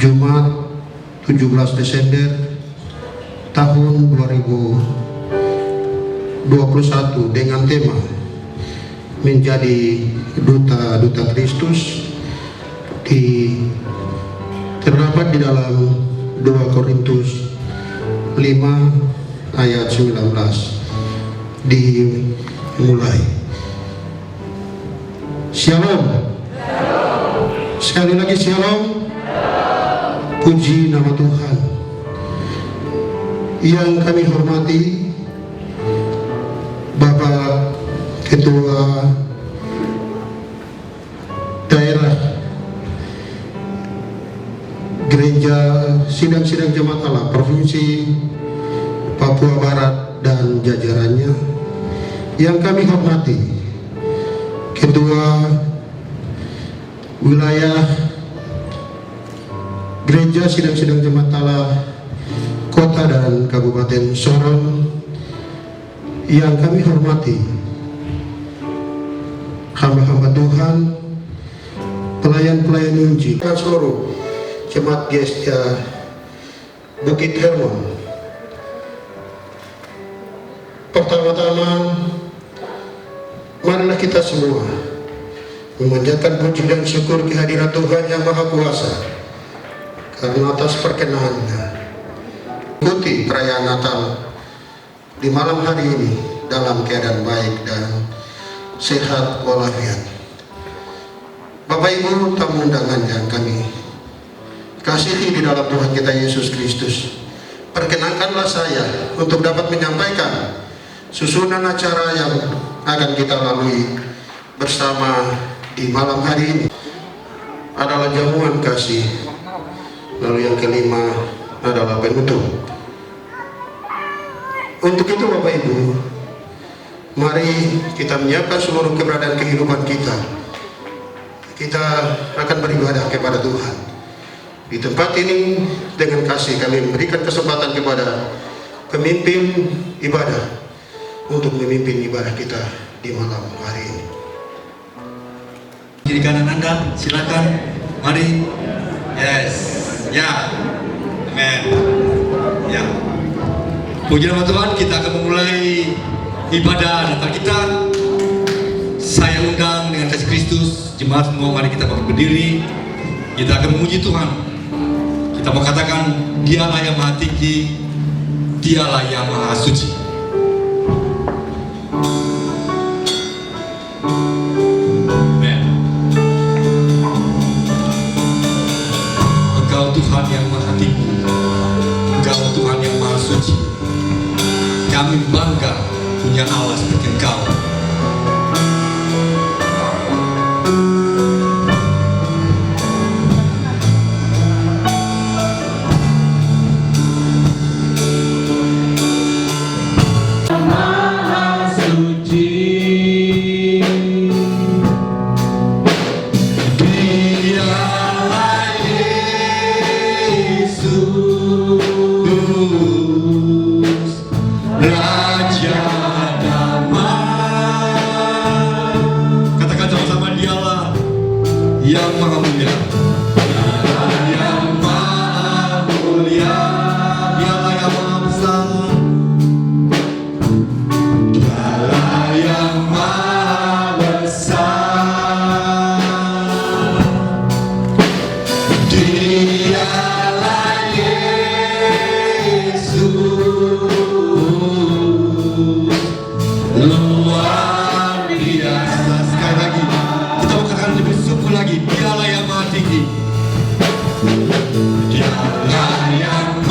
Jumat 17 Desember tahun 2021 dengan tema menjadi duta-duta Kristus terdapat di dalam 2 Korintus 5 ayat 19. Dimulai. Shalom. Sekali lagi shalom. Puji nama Tuhan. Yang kami hormati Bapak Ketua Daerah Gereja Sidang-Sidang Jemaat Allah Provinsi Papua Barat dan jajarannya. Yang kami hormati Ketua Wilayah Gereja Sidang-Sidang Jemaat Allah Kota dan Kabupaten Sorong. Yang kami hormati hamba-hamba Tuhan, pelayan-pelayan Injil, dan seluruh Jemaat Gestia Bukit Hermon. Pertama-tama, marilah kita semua memanjatkan puji dan syukur kehadirat Tuhan yang Maha Kuasa karena atas perkenannya ikuti perayaan Natal di malam hari ini dalam keadaan baik dan sehat walafiat. Bapak Ibu tamu undangan yang kami kasihi di dalam Tuhan kita Yesus Kristus, perkenankanlah saya untuk dapat menyampaikan susunan acara yang akan kita lalui bersama di malam hari ini. Adalah jamuan kasih, lalu yang kelima adalah penutup. Untuk itu Bapak Ibu, mari kita menyiapkan seluruh keberadaan kehidupan kita. Kita akan beribadah kepada Tuhan. Di tempat ini dengan kasih kami memberikan kesempatan kepada pemimpin ibadah untuk memimpin ibadah kita di malam hari ini. Kiri kanan Anda, silakan. Mari. Yes. Ya. Amen. Ya. Puji nama Tuhan, kita akan memulai ibadah Natal kita. Saya undang dengan kasih Kristus, jemaat semua mari kita berdiri. Kita akan memuji Tuhan. Kita mau katakan, Dialah yang Maha Tinggi, Dialah yang Maha Suci. Amen. Engkau Tuhan yang Maha Tinggi, Engkau Tuhan yang Maha Suci. Kami bangga punya Allah seperti Engkau. Dialah yang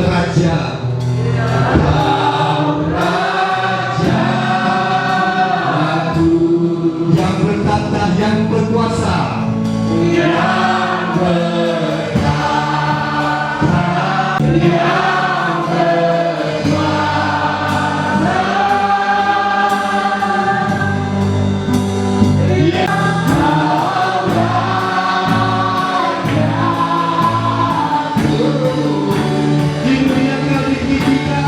Raja, yang bertata, yang berkuasa, dimuliakan, ditinggikan.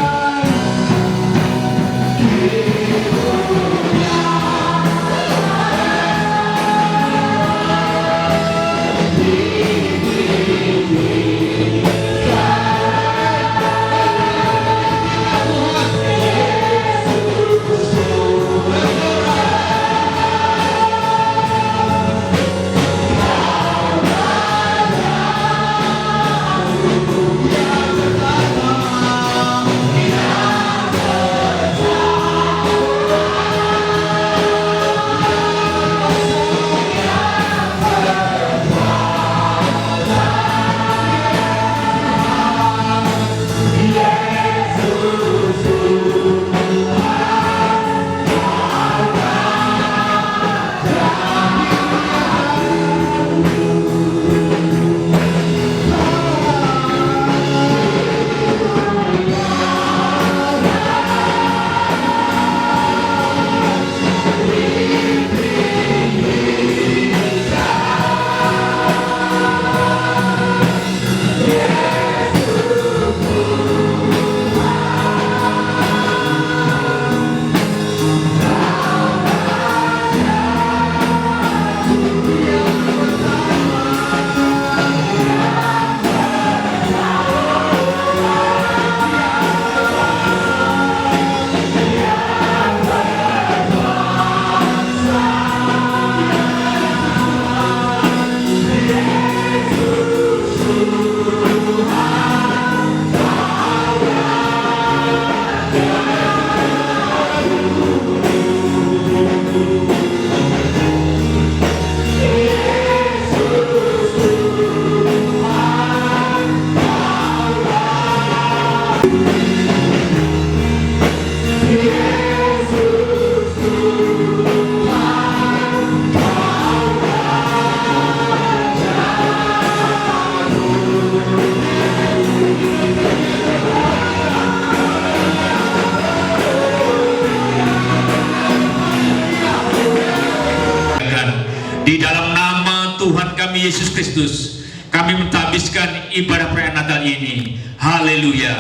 Di dalam nama Tuhan kami Yesus Kristus, kami mentahbiskan ibadah perayaan Natal ini. Haleluya.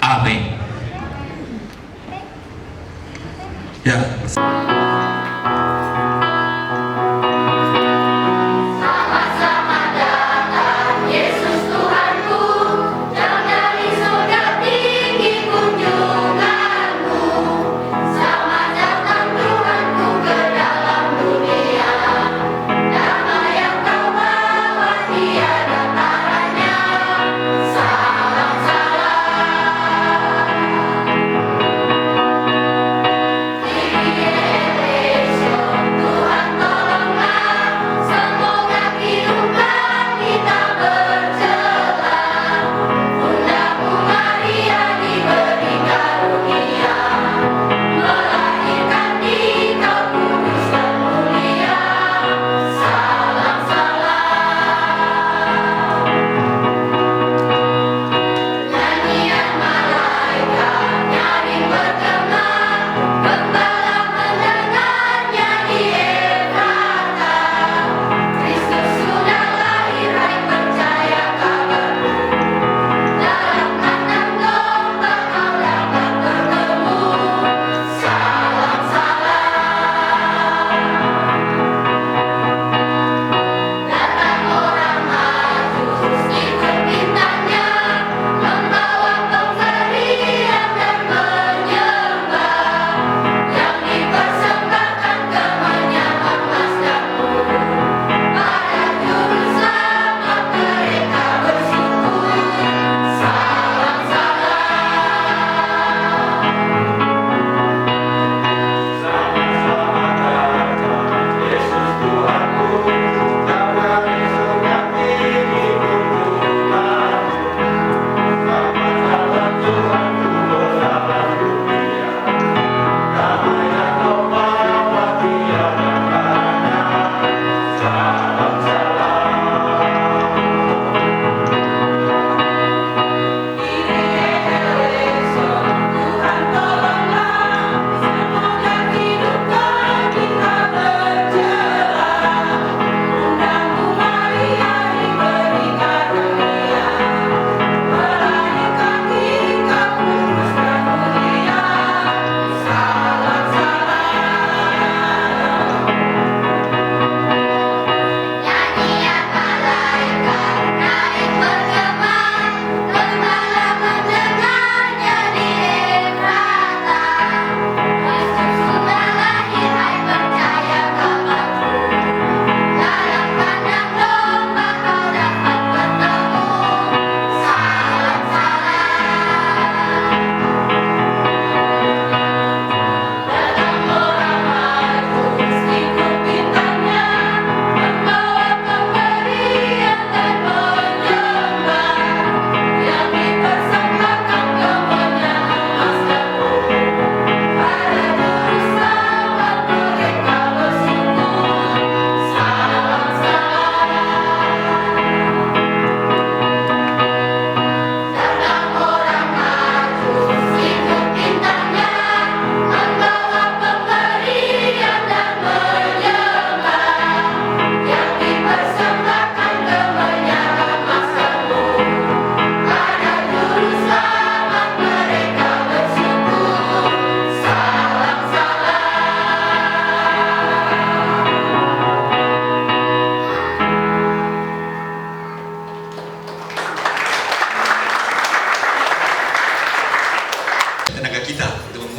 Amin. Ya. Yeah.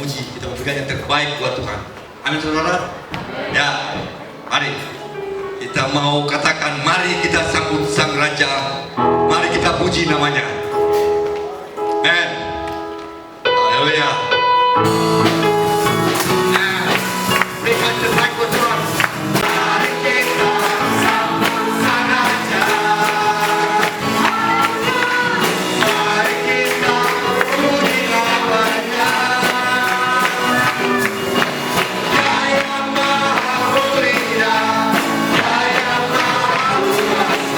memuji, kita memberikan yang terbaik buat Tuhan. Amin saudara. Ya, mari kita mau katakan, mari kita sambut Sang Raja, mari kita puji namanya. Amen. Haleluya. Nah, berikan terbaik buat Tuhan. Mari kita sambut Sang Raja. Mari kita puji namanya. Jaya Maha Mulia, Jaya Maha Kuasa.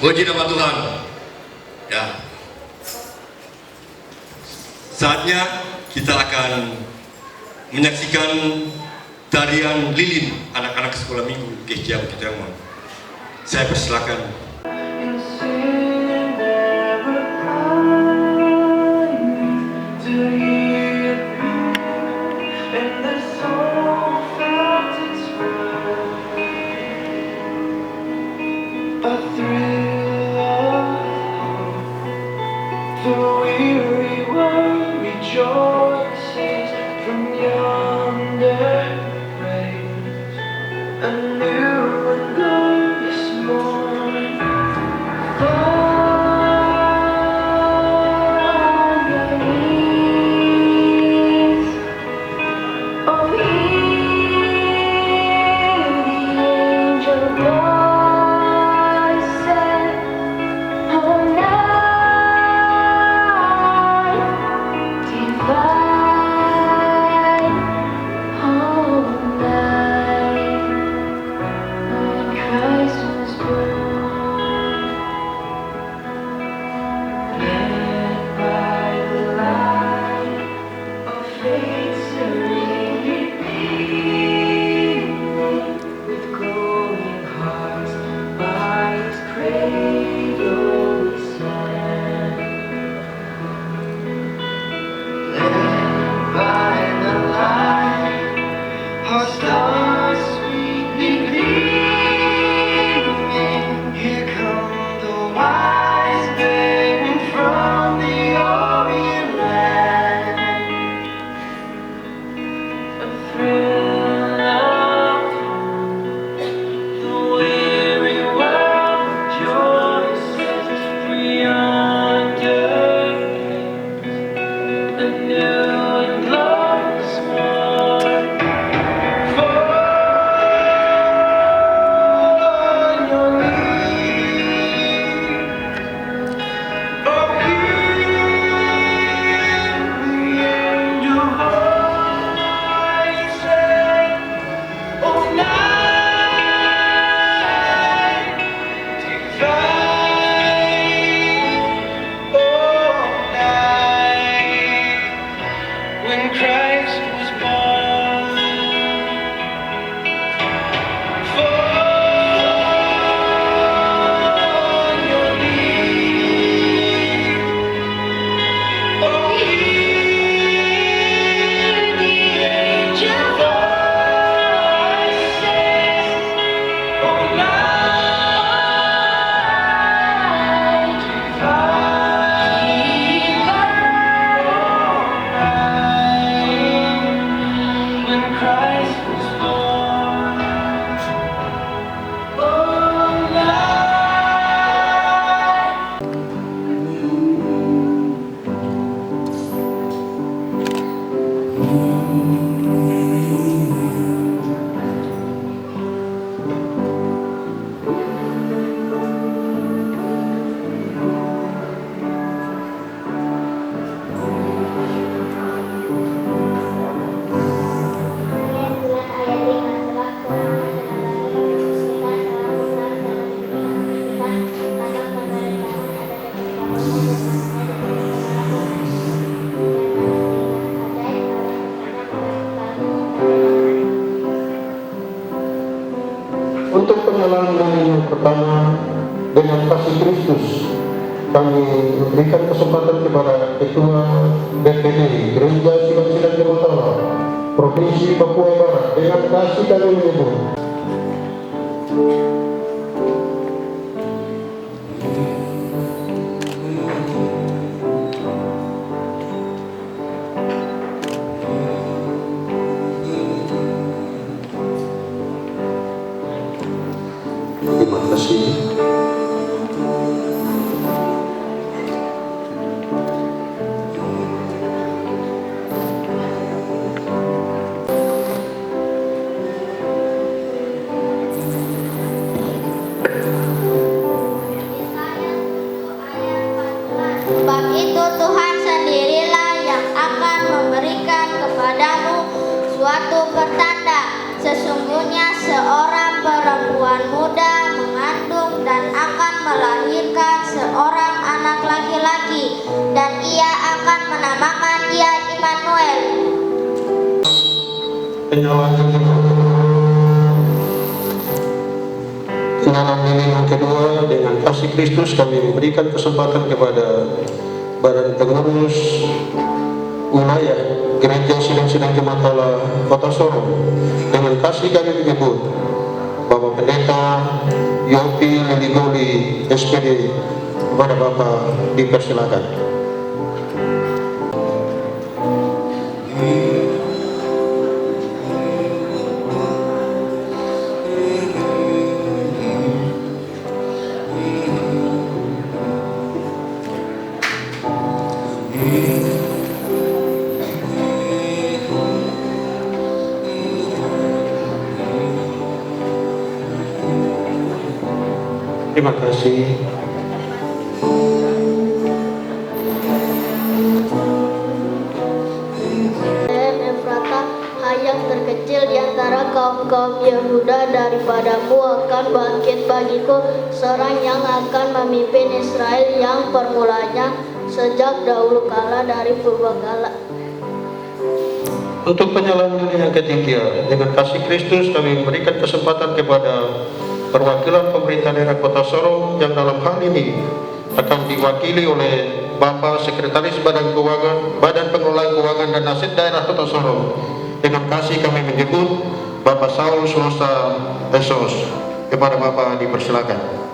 Puji nama Tuhan. Ya. Saatnya kita akan menyaksikan tarian lilin anak-anak sekolah minggu GSJ Bukit Ramon. Saya persilakan. Untuk pengenalan yang pertama dengan kasih Kristus, kami memberikan kesempatan kepada Ketua DPD Gereja Silang Jamotala Provinsi Papua Barat dengan kasih kami menyebut. Terima kasih. Sebab itu Tuhan sendirilah yang akan memberikan kepadamu suatu pertanda. Sesungguhnya seorang perempuan muda mengandung dan akan melahirkan menamakan dia Immanuel. Penyalaan lilin yang kedua, dengan kasih Kristus kami memberikan kesempatan kepada Badan Pengurus Wilayah Gereja Sidang-Sidang Jemaat Allah Kota Sorong. Dengan kasih kami menyebut Bapak Pendeta Yopi Leligoli SPD. Kepada Bapak dipersilakan. Terima kasih. Efrata, hai yang terkecil di antara kaum-kaum Yehuda, daripadamu akan bangkit bagiku seorang yang akan memimpin Israel, yang permulanya sejak dahulu kala dari purbakala. Untuk penyalaan lilin yang ketiga, dengan kasih Kristus kami memberikan kesempatan kepada perwakilan pemerintah daerah Kota Sorong yang dalam hal ini akan diwakili oleh Bapak Sekretaris Badan Pengelolaan Keuangan dan Aset Daerah Kota Sorong. Dengan kasih kami menyebut Bapak Saul Sulosa Esos. Kepada Bapak dipersilakan.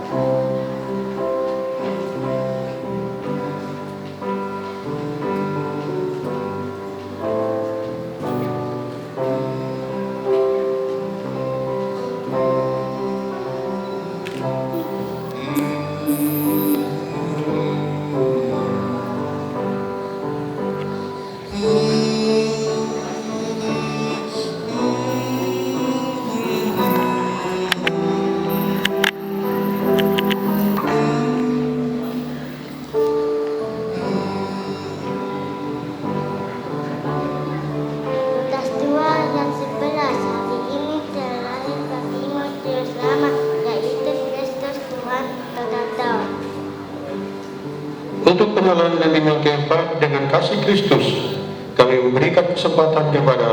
Untuk penyalaan lilin yang keempat, dengan kasih Kristus kami memberikan kesempatan kepada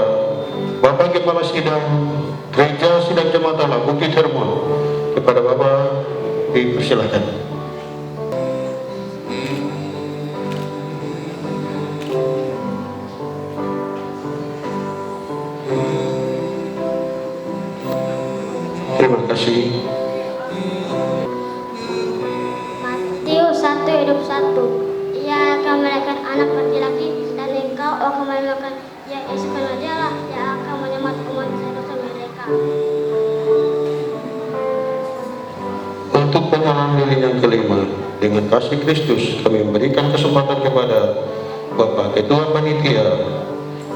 Bapak Kepala Sidang Gereja Sidang Jemaat Allah Bukit Hermon. Kepada Bapak dipersilakan. Terima kasih. Matius 1:1. Ia akan melahirkan anak laki-laki, dan engkau akan menamakan dia Yesus, karena dialah yang akan menyelamatkan umat dari dosa mereka. Untuk penyalaan lilin yang kelima, dengan kasih Kristus kami memberikan kesempatan kepada Bapak Ketua Panitia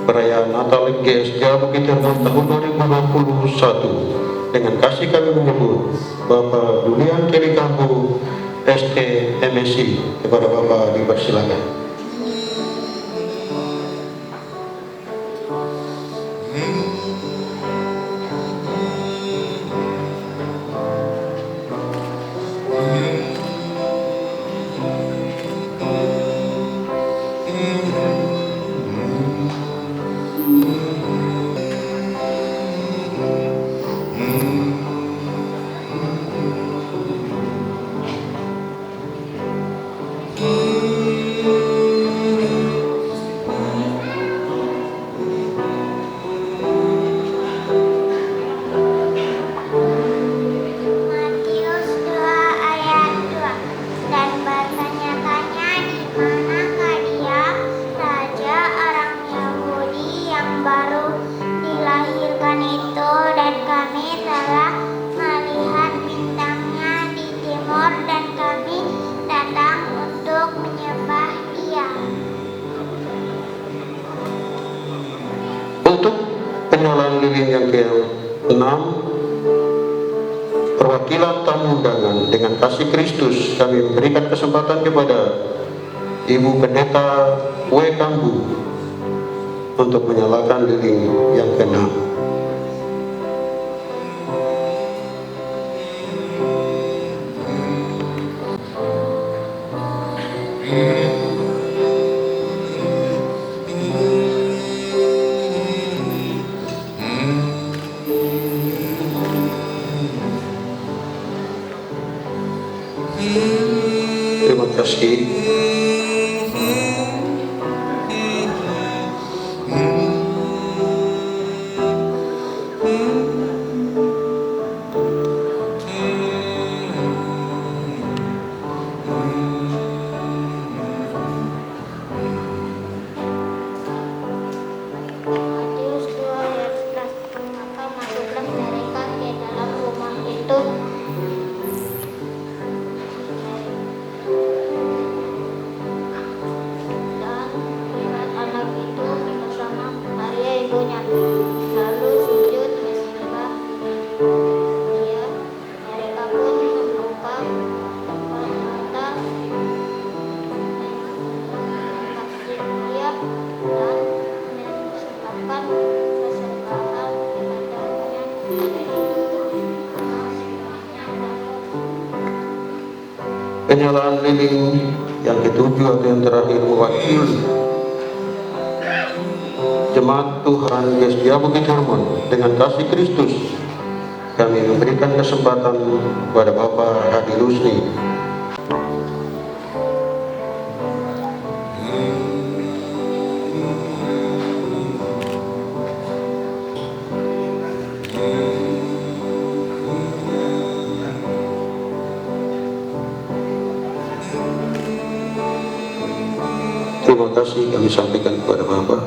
Perayaan Natal GSJ Bukit Hermon tahun 2021. Dengan kasih kami menyebut Bapak Julian Kelly Kampu ST MSc. Kepada Bapak dipersilakan. Matius 2:2. Dan bertanya-tanya di manakah dia, raja orang Yahudi yang baru dilahirkan itu, dan kami telah melihat bintangnya di timur, dan kami datang untuk menyembah dia. Untuk penyalaan lilin yang ke-6, perwakilan tamu undangan, dengan kasih Kristus kami memberikan kesempatan kepada Ibu Pendeta W. Kambu untuk menyalakan lilin yang ke-6. kasih. Matius 2 ayat 11. Maka masuklah mereka ke dalam rumah itu. Dan melihat anak itu bersama Maria ibunya. Lalu sujud menyembah dia. Mereka pun membuka mata mengasihi dia dan mengucapkan kesembahan kepadanya. Penyalaan lilin yang ketujuh atau yang terakhir mewakili jemaat Tuhan Gereja Bukit Harmon dengan kasih Kristus. Kami memberikan kesempatan kepada Bapak Hadi Rusli. Terima kasih kami sampaikan kepada Bapak.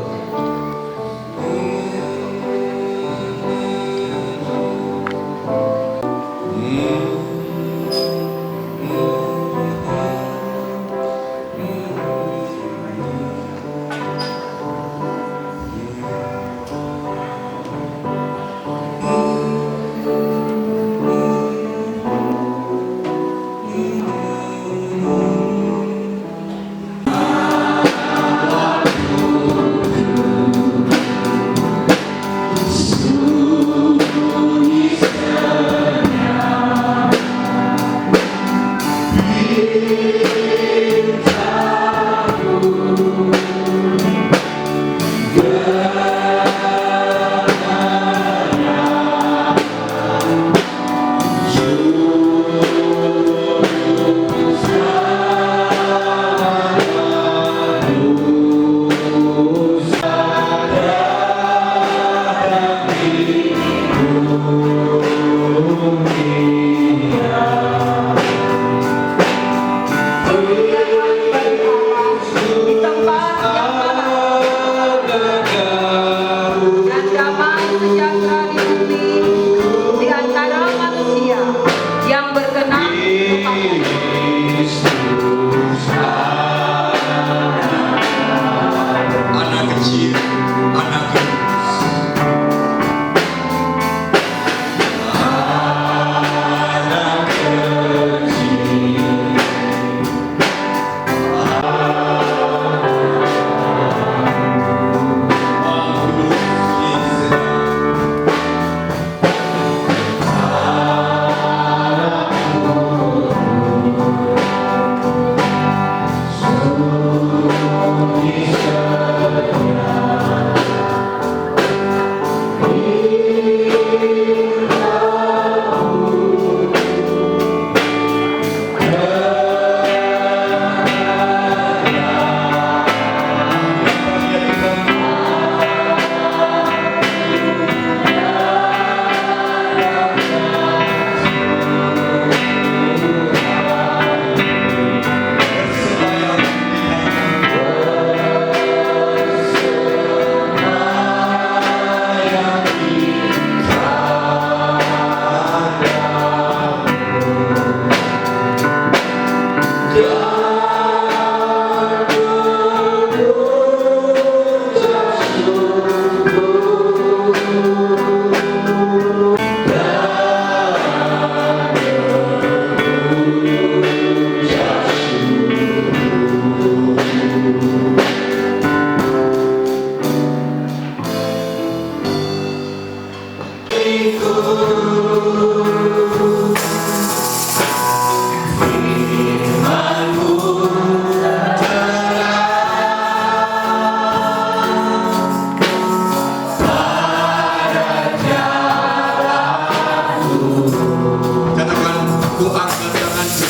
Katakan, ku angkat tanganku.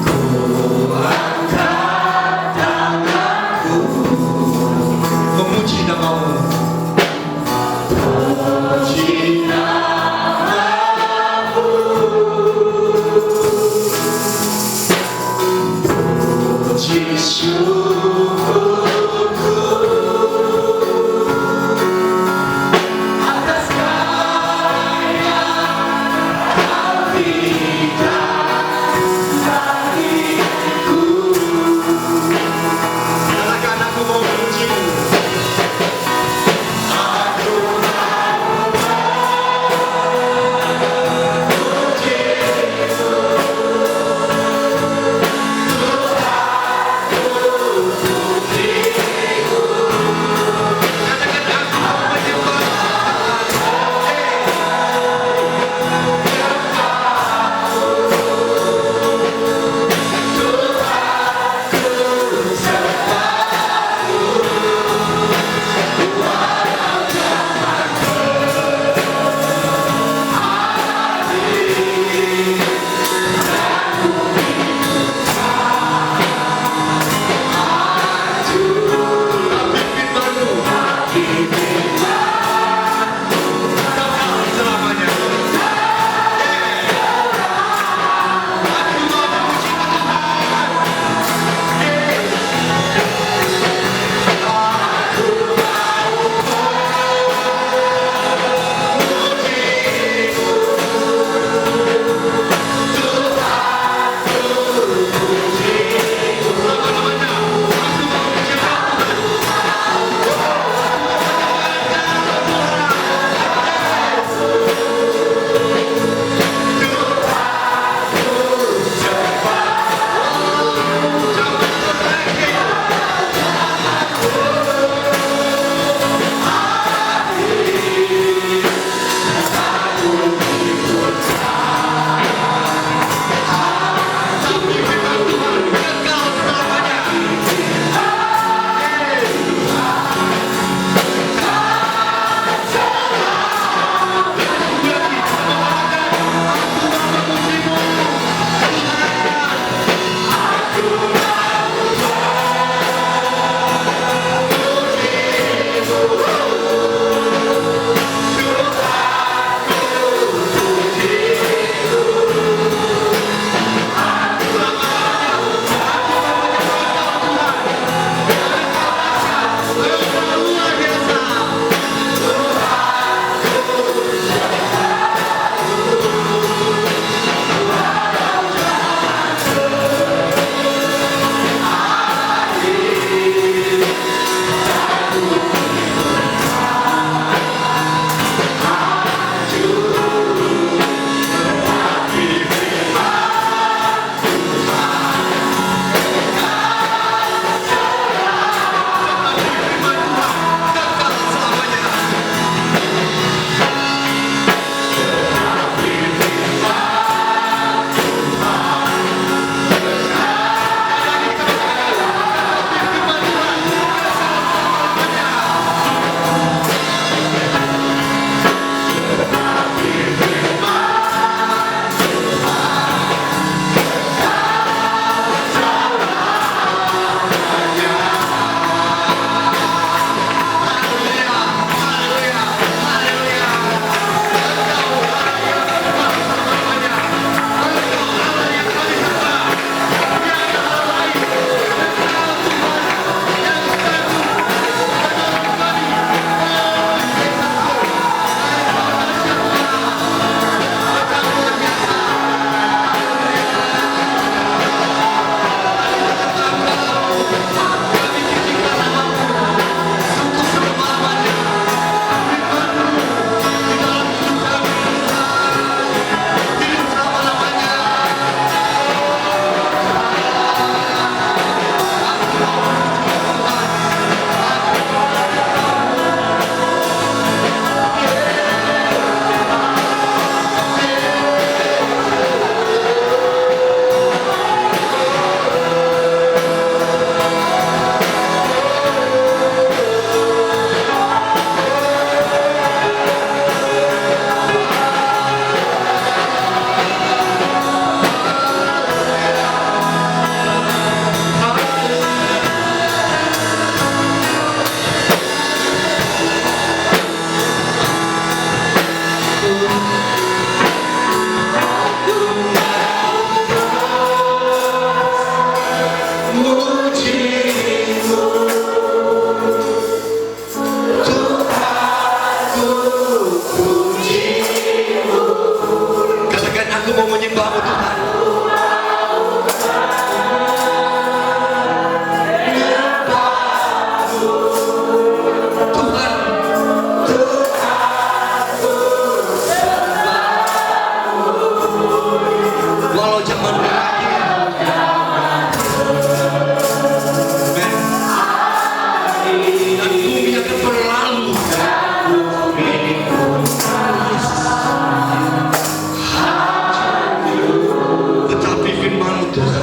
Ku Katakan, aku mau menyembahmu Tuhan. Walau zaman berakhir, dan bumi akan berlalu, tetapi firman Tuhan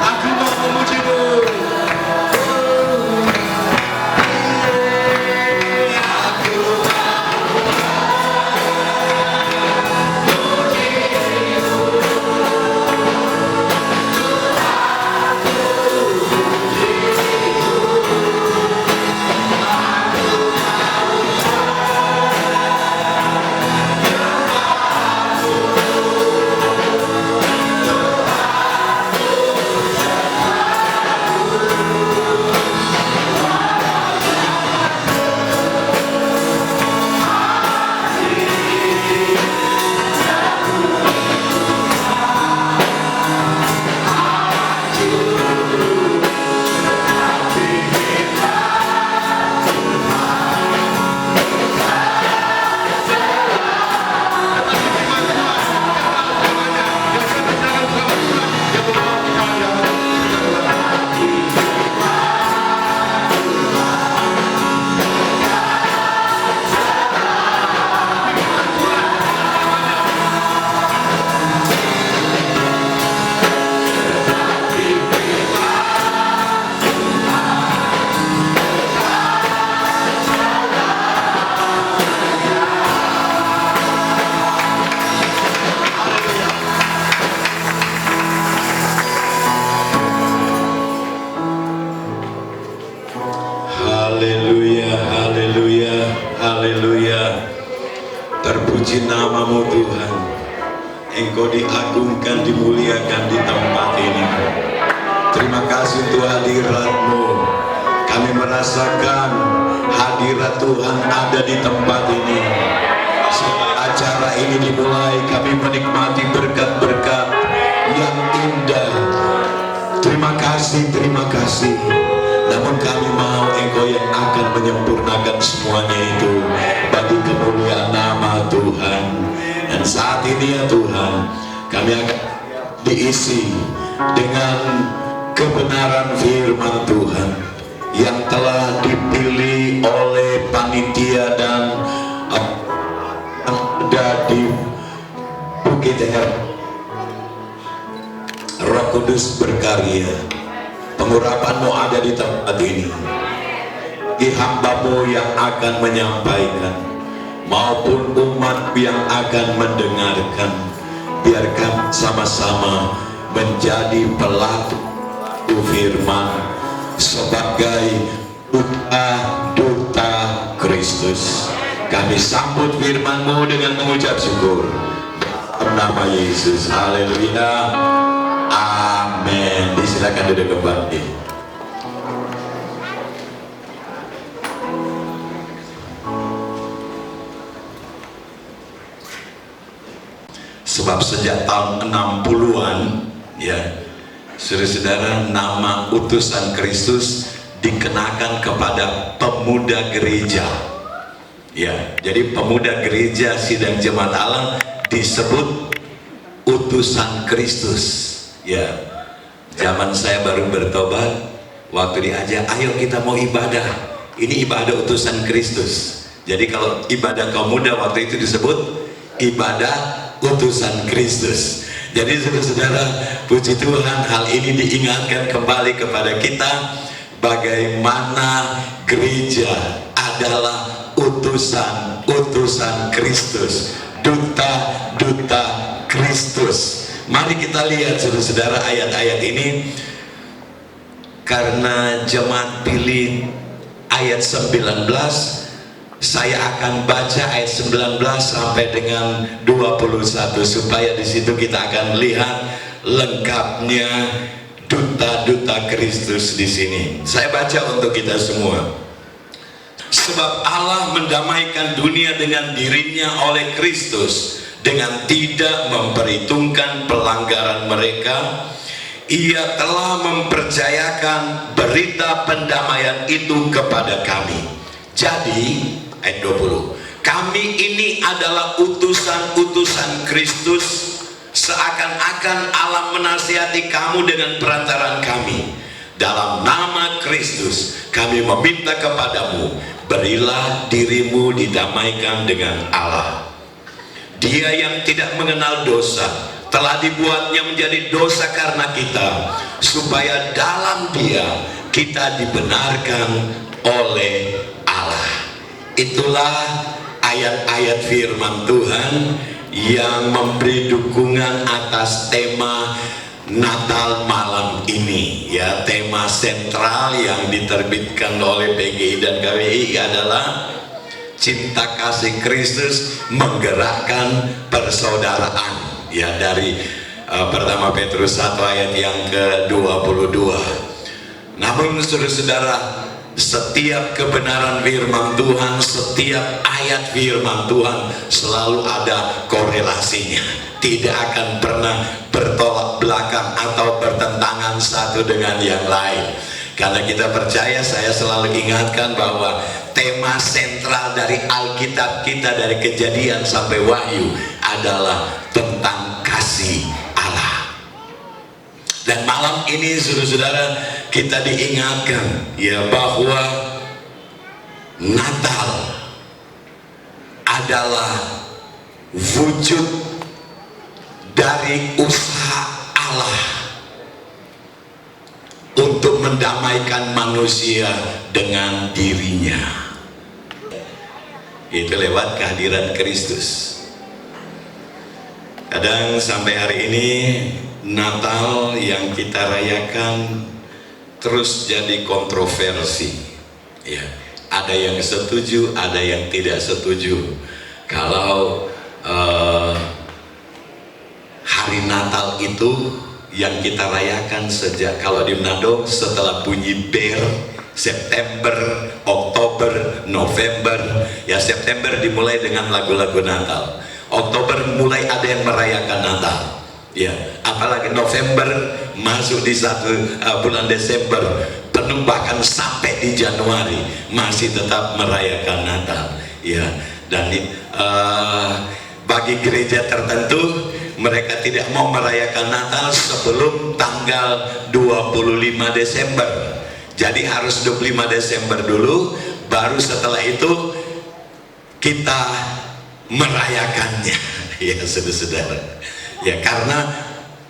aku mau memujimu. Haleluya, haleluya, haleluya. Terpuji namamu Tuhan. Engkau diagungkan, dimuliakan di tempat ini. Terima kasih untuk hadirat-Mu. Kami merasakan hadirat Tuhan ada di tempat ini. Setelah acara ini dimulai, kami menikmati berkat-berkat yang indah. Terima kasih, terima kasih. Namun kami mau Engkau yang akan menyempurnakan semuanya itu bagi kemuliaan nama Tuhan. Dan saat ini ya Tuhan, kami akan diisi dengan kebenaran firman Tuhan yang telah dipilih oleh panitia dan ada di Bukit Her. Roh Kudus berkarya, pengurapan-Mu ada di tempat ini. Hamba-Mu yang akan menyampaikan maupun umat yang akan mendengarkan, biarkan sama-sama menjadi pelaku firman sebagai duta Kristus. Kami sambut firman-Mu dengan mengucap syukur dalam nama Yesus. Haleluya, amin. Disilakan duduk kembali. Sebab sejak tahun 60-an ya, saudara-saudara, nama utusan Kristus dikenakan kepada pemuda gereja. Ya, jadi pemuda gereja sidang jemaat Allah disebut utusan Kristus. Ya, zaman saya baru bertobat, waktu diajak, ayo kita mau ibadah. Ini ibadah utusan Kristus. Jadi kalau ibadah kaum muda waktu itu disebut ibadah utusan Kristus. Jadi saudara-saudara, puji Tuhan, hal ini diingatkan kembali kepada kita bagaimana gereja adalah utusan Kristus, duta Kristus. Mari kita lihat saudara-saudara ayat-ayat ini. karena jemaat pilih ayat 19, saya akan baca ayat 19 sampai dengan 21 supaya di situ kita akan lihat lengkapnya duta-duta Kristus di sini. Saya baca untuk kita semua. Sebab Allah mendamaikan dunia dengan dirinya oleh Kristus dengan tidak memperhitungkan pelanggaran mereka. Ia telah mempercayakan berita pendamaian itu kepada kami. Jadi ayat 20, kami ini adalah utusan-utusan Kristus, seakan-akan Allah menasihati kamu dengan perantaran kami. Dalam nama Kristus kami meminta kepadamu, berilah dirimu didamaikan dengan Allah. Dia yang tidak mengenal dosa telah dibuatnya menjadi dosa karena kita, supaya dalam Dia kita dibenarkan oleh Allah. Itulah ayat-ayat firman Tuhan yang memberi dukungan atas tema Natal malam ini, ya. Tema sentral yang diterbitkan oleh PGI dan KWI adalah cinta kasih Kristus menggerakkan persaudaraan, ya, dari pertama Petrus 1 ayat yang ke-22. Namun saudara-saudara, setiap kebenaran firman Tuhan, setiap ayat firman Tuhan selalu ada korelasinya, tidak akan pernah bertolak belakang atau bertentangan satu dengan yang lain. Karena kita percaya, saya selalu ingatkan bahwa tema sentral dari Alkitab kita dari Kejadian sampai Wahyu adalah tentang kasih Allah. Dan malam ini saudara-saudara, kita diingatkan, ya, bahwa Natal adalah wujud dari usaha Allah untuk mendamaikan manusia dengan dirinya. Itu lewat kehadiran Kristus. Kadang sampai hari ini Natal yang kita rayakan terus jadi kontroversi, ya. Ada yang setuju, ada yang tidak setuju. Kalau hari Natal itu yang kita rayakan sejak, kalau di Manado setelah bunyi bel, September, Oktober, November, ya. September dimulai dengan lagu-lagu Natal, Oktober mulai ada yang merayakan Natal, ya. Apalagi November masuk di bulan Desember penuh, bahkan sampai di Januari masih tetap merayakan Natal, ya. Dan bagi gereja tertentu, mereka tidak mau merayakan Natal sebelum tanggal 25 Desember. Jadi harus 25 Desember dulu, baru setelah itu kita merayakannya, ya saudara-saudara. Ya, karena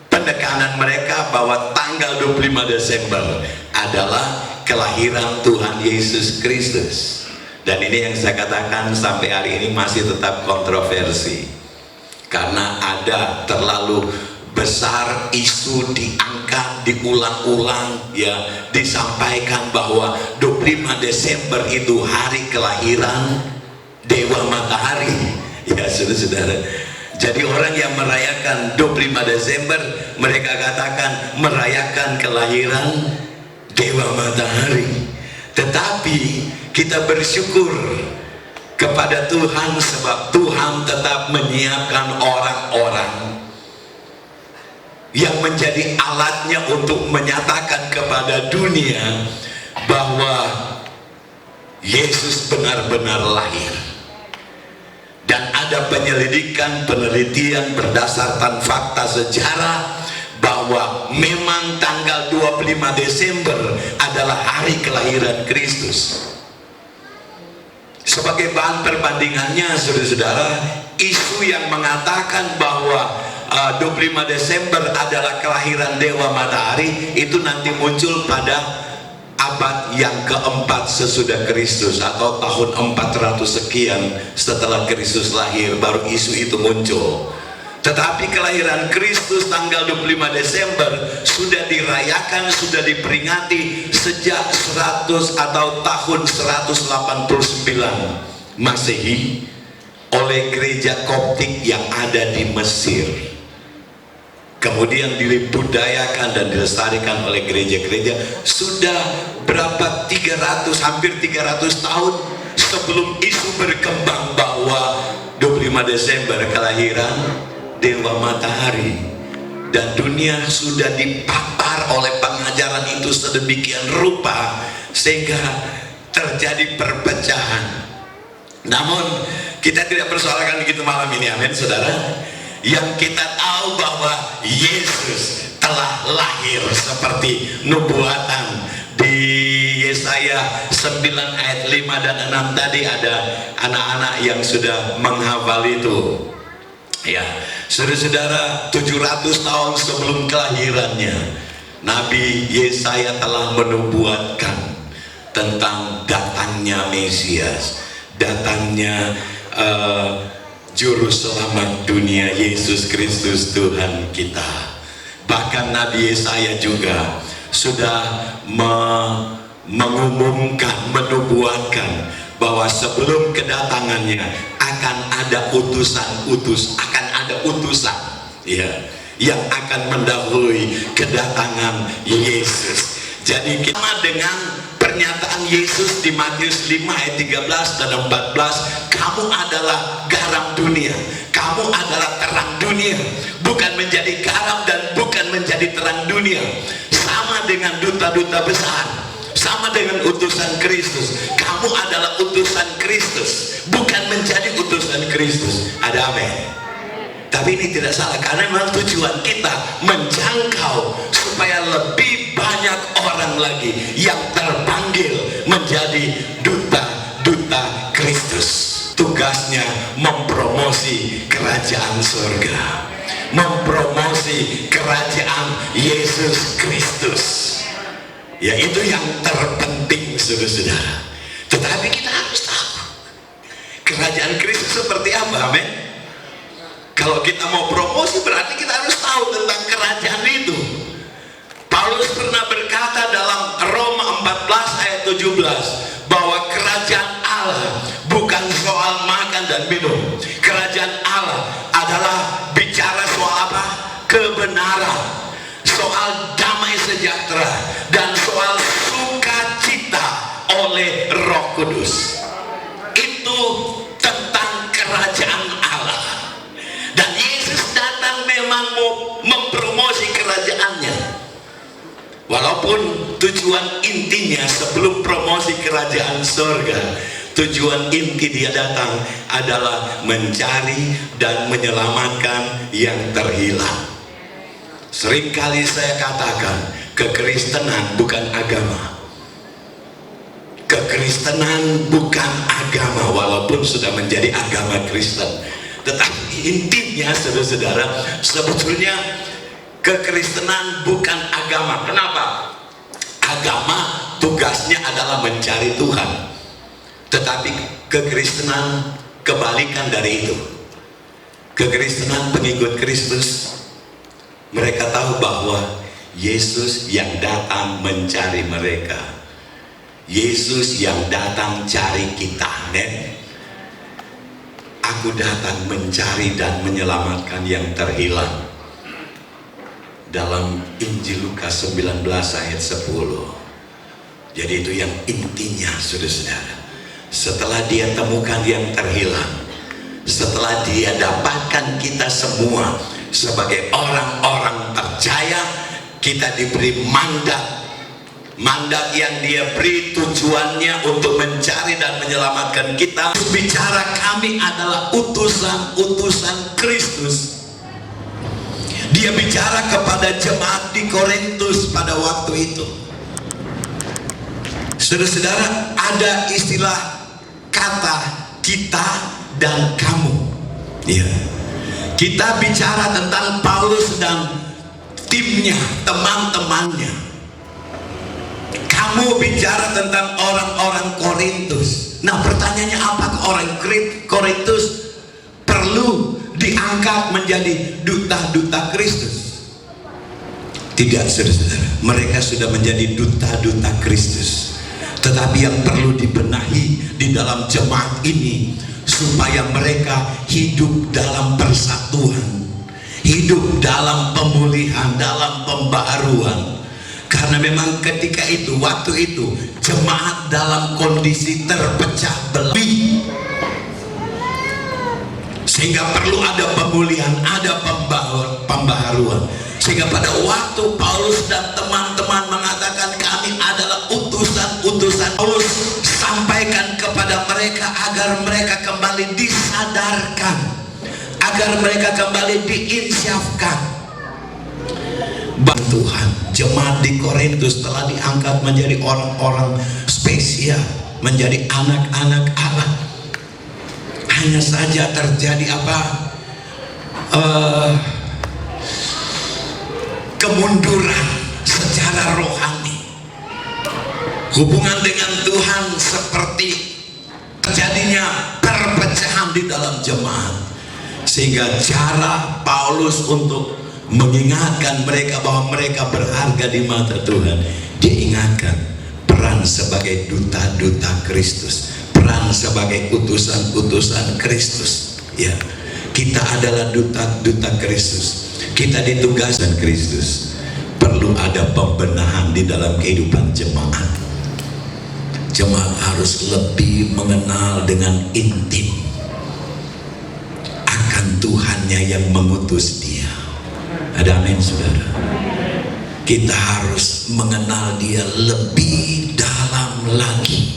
penekanan mereka bahwa tanggal 25 Desember adalah kelahiran Tuhan Yesus Kristus. Dan ini yang saya katakan sampai hari ini masih tetap kontroversi. Karena ada terlalu besar isu diangkat, diulang-ulang, ya, disampaikan bahwa 25 Desember itu hari kelahiran Dewa Matahari, ya saudara-saudara. Jadi orang yang merayakan 25 Desember, mereka katakan merayakan kelahiran Dewa Matahari. Tetapi kita bersyukur kepada Tuhan, sebab Tuhan tetap menyiapkan orang-orang yang menjadi alatnya untuk menyatakan kepada dunia bahwa Yesus benar-benar lahir. Dan ada penyelidikan, penelitian berdasarkan fakta sejarah bahwa memang tanggal 25 Desember adalah hari kelahiran Kristus. Sebagai bahan perbandingannya saudara-saudara, isu yang mengatakan bahwa 25 Desember adalah kelahiran Dewa Matahari itu nanti muncul pada abad yang keempat sesudah Kristus, atau tahun 400 sekian setelah Kristus lahir, baru isu itu muncul. Tetapi kelahiran Kristus tanggal 25 Desember sudah dirayakan, sudah diperingati sejak 100 atau tahun 189 Masehi oleh gereja Koptik yang ada di Mesir. Kemudian dibudayakan dan dilestarikan oleh gereja-gereja. Sudah berapa, 300, hampir 300 tahun sebelum isu berkembang bahwa 25 Desember kelahiran Dewa Matahari, dan dunia sudah dipapar oleh pengajaran itu sedemikian rupa sehingga terjadi perpecahan. Namun kita tidak persoalkan begitu malam ini, amin saudara. Yang kita tahu bahwa Yesus telah lahir seperti nubuatan di Yesaya 9 ayat 5 dan 6 tadi. Ada anak-anak yang sudah menghafal itu. Ya, saudara-saudara, 700 tahun sebelum kelahirannya, Nabi Yesaya telah menubuatkan tentang datangnya Mesias, datangnya Juru Selamat dunia, Yesus Kristus Tuhan kita. Bahkan Nabi Yesaya juga sudah mengumumkan, menubuatkan bahwa sebelum kedatangannya akan ada utusan ya, yang akan mendahului kedatangan Yesus. Jadi sama dengan pernyataan Yesus di Matius 5 ayat 13 dan 14, kamu adalah garam dunia, kamu adalah terang dunia. Bukan menjadi garam dan bukan menjadi terang dunia. Sama dengan duta-duta besar, sama dengan utusan Kristus. Kamu adalah utusan Kristus, bukan menjadi utusan Kristus. Ada amin? Tapi ini tidak salah, karena memang tujuan kita menjangkau supaya lebih banyak orang lagi yang terpanggil menjadi duta-duta Kristus. Tugasnya mempromosi kerajaan surga, mempromosi kerajaan Yesus Kristus. Ya, itu yang terpenting, saudara-saudara. Tetapi kita harus tahu kerajaan Kristus seperti apa, amin. Kalau kita mau promosi berarti kita harus tahu tentang kerajaan itu. Paulus pernah berkata dalam Roma 14 ayat 17 bahwa kerajaan Allah bukan soal makan dan minum. Kerajaan Allah adalah bicara soal apa? Kebenaran, soal damai sejahtera, dan soal sukacita oleh Roh Kudus. Itu tentang kerajaan Allah. Dan Yesus datang memang mau mempromosi kerajaannya. Walaupun tujuan intinya sebelum promosi kerajaan surga, tujuan inti dia datang adalah mencari dan menyelamatkan yang terhilang. Seringkali saya katakan, kekristenan bukan agama. Kekristenan bukan agama, walaupun sudah menjadi agama Kristen. Tetapi intinya, saudara-saudara, sebetulnya kekristenan bukan agama. Kenapa? Agama tugasnya adalah mencari Tuhan. Tetapi kekristenan kebalikan dari itu. Kekristenan pengikut Kristus, mereka tahu bahwa Yesus yang datang mencari mereka. Yesus yang datang cari kita, amin. Aku datang mencari dan menyelamatkan yang terhilang. Dalam Injil Lukas 19 ayat 10. Jadi itu yang intinya, saudara-saudara. Setelah dia temukan yang terhilang, setelah dia dapatkan kita semua sebagai orang-orang percaya, kita diberi mandat. Mandat yang dia beri tujuannya untuk mencari dan menyelamatkan kita. Bicara kami adalah utusan-utusan Kristus. Dia bicara kepada jemaat di Korintus pada waktu itu. Saudara-saudara, ada istilah kata kita dan kamu. Ya. Kita bicara tentang Paulus dan timnya, teman-temannya. Kamu bicara tentang orang-orang Korintus. Nah, pertanyaannya, apakah orang Korintus perlu diangkat menjadi duta-duta Kristus. Tidak, saudara-saudara, mereka sudah menjadi duta-duta Kristus. Tetapi yang perlu dibenahi di dalam jemaat ini, supaya mereka hidup dalam persatuan, hidup dalam pemulihan, dalam pembaharuan. Karena memang ketika itu, waktu itu, jemaat dalam kondisi terpecah belah, sehingga perlu ada pemulihan, ada pembaharuan. Sehingga pada waktu Paulus dan teman-teman mengatakan kami adalah utusan-utusan, Paulus sampaikan kepada mereka agar mereka kembali disadarkan, agar mereka kembali diinsyafkan. Tuhan, jemaat di Korintus telah diangkat menjadi orang-orang spesial, menjadi anak-anak Allah. Hanya saja terjadi kemunduran secara rohani. Hubungan dengan Tuhan seperti terjadinya perpecahan di dalam jemaat, sehingga cara Paulus untuk mengingatkan mereka bahwa mereka berharga di mata Tuhan, dia ingatkan peran sebagai duta-duta Kristus, peran sebagai utusan-utusan Kristus. Ya, kita adalah duta-duta Kristus, kita ditugaskan Kristus. Perlu ada pembenahan di dalam kehidupan jemaat. Jemaat harus lebih mengenal dengan intim akan Tuhannya yang mengutus dia. Ada amin, saudara? Kita harus mengenal dia lebih dalam lagi.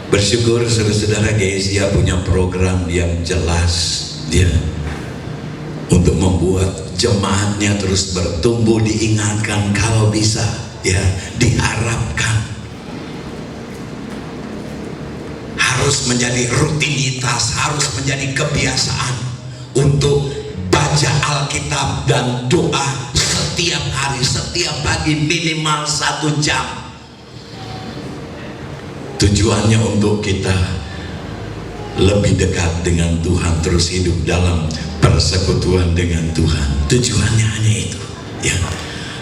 Bersyukur saudara-saudara, Gereja punya program yang jelas, ya, untuk membuat jemaatnya terus bertumbuh, diingatkan kalau bisa, ya, diharapkan harus menjadi rutinitas, harus menjadi kebiasaan untuk baca Alkitab dan doa setiap hari, setiap pagi minimal 1 jam. Tujuannya untuk kita lebih dekat dengan Tuhan, terus hidup dalam persekutuan dengan Tuhan. Tujuannya hanya itu, ya,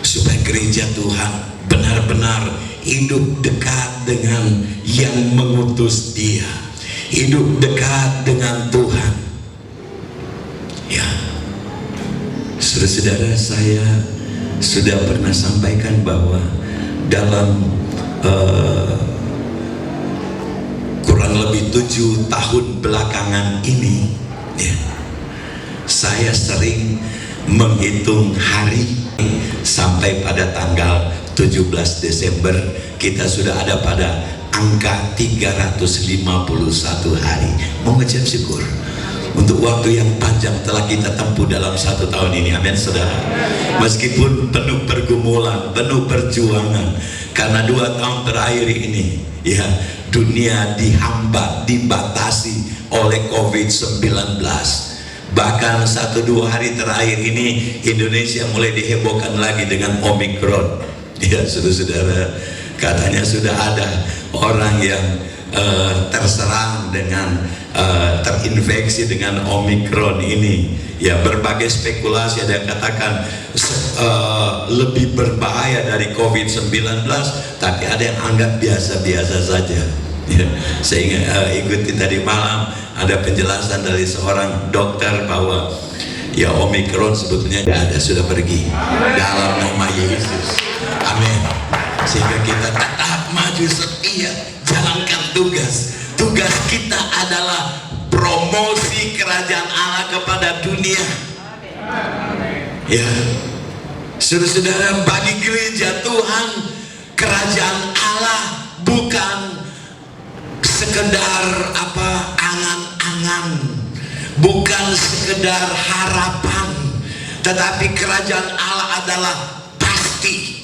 supaya gereja Tuhan benar-benar hidup dekat dengan yang mengutus dia, hidup dekat dengan Tuhan. Ya, saudara-saudara, saya sudah pernah sampaikan bahwa dalam kurang lebih 7 tahun belakangan ini, ya, saya sering menghitung hari sampai pada tanggal 17 Desember kita sudah ada pada angka 351 hari. Mengucap syukur untuk waktu yang panjang telah kita tempuh dalam 1 tahun ini. Amin, saudara. Meskipun penuh pergumulan, penuh perjuangan, karena 2 tahun terakhir ini, ya, dunia dihambat, dibatasi oleh COVID-19. Bahkan 1-2 hari terakhir ini Indonesia mulai dihebohkan lagi dengan Omikron. Ya, saudara-saudara, katanya sudah ada orang yang terserang dengan terinfeksi dengan Omikron ini. Ya, berbagai spekulasi, ada yang katakan lebih berbahaya dari COVID-19, tapi ada yang anggap biasa-biasa saja. Ya, saya ikuti tadi malam ada penjelasan dari seorang dokter bahwa ya Omikron sebetulnya tidak ada, sudah pergi dalam nama Yesus. Amin. Sehingga kita tetap maju setia jalankan tugas. Tugas kita adalah promosi kerajaan Allah kepada dunia. Ya, saudara-saudara, bagi gereja Tuhan, kerajaan Allah bukan sekedar angan-angan, bukan sekedar harapan, tetapi kerajaan Allah adalah pasti.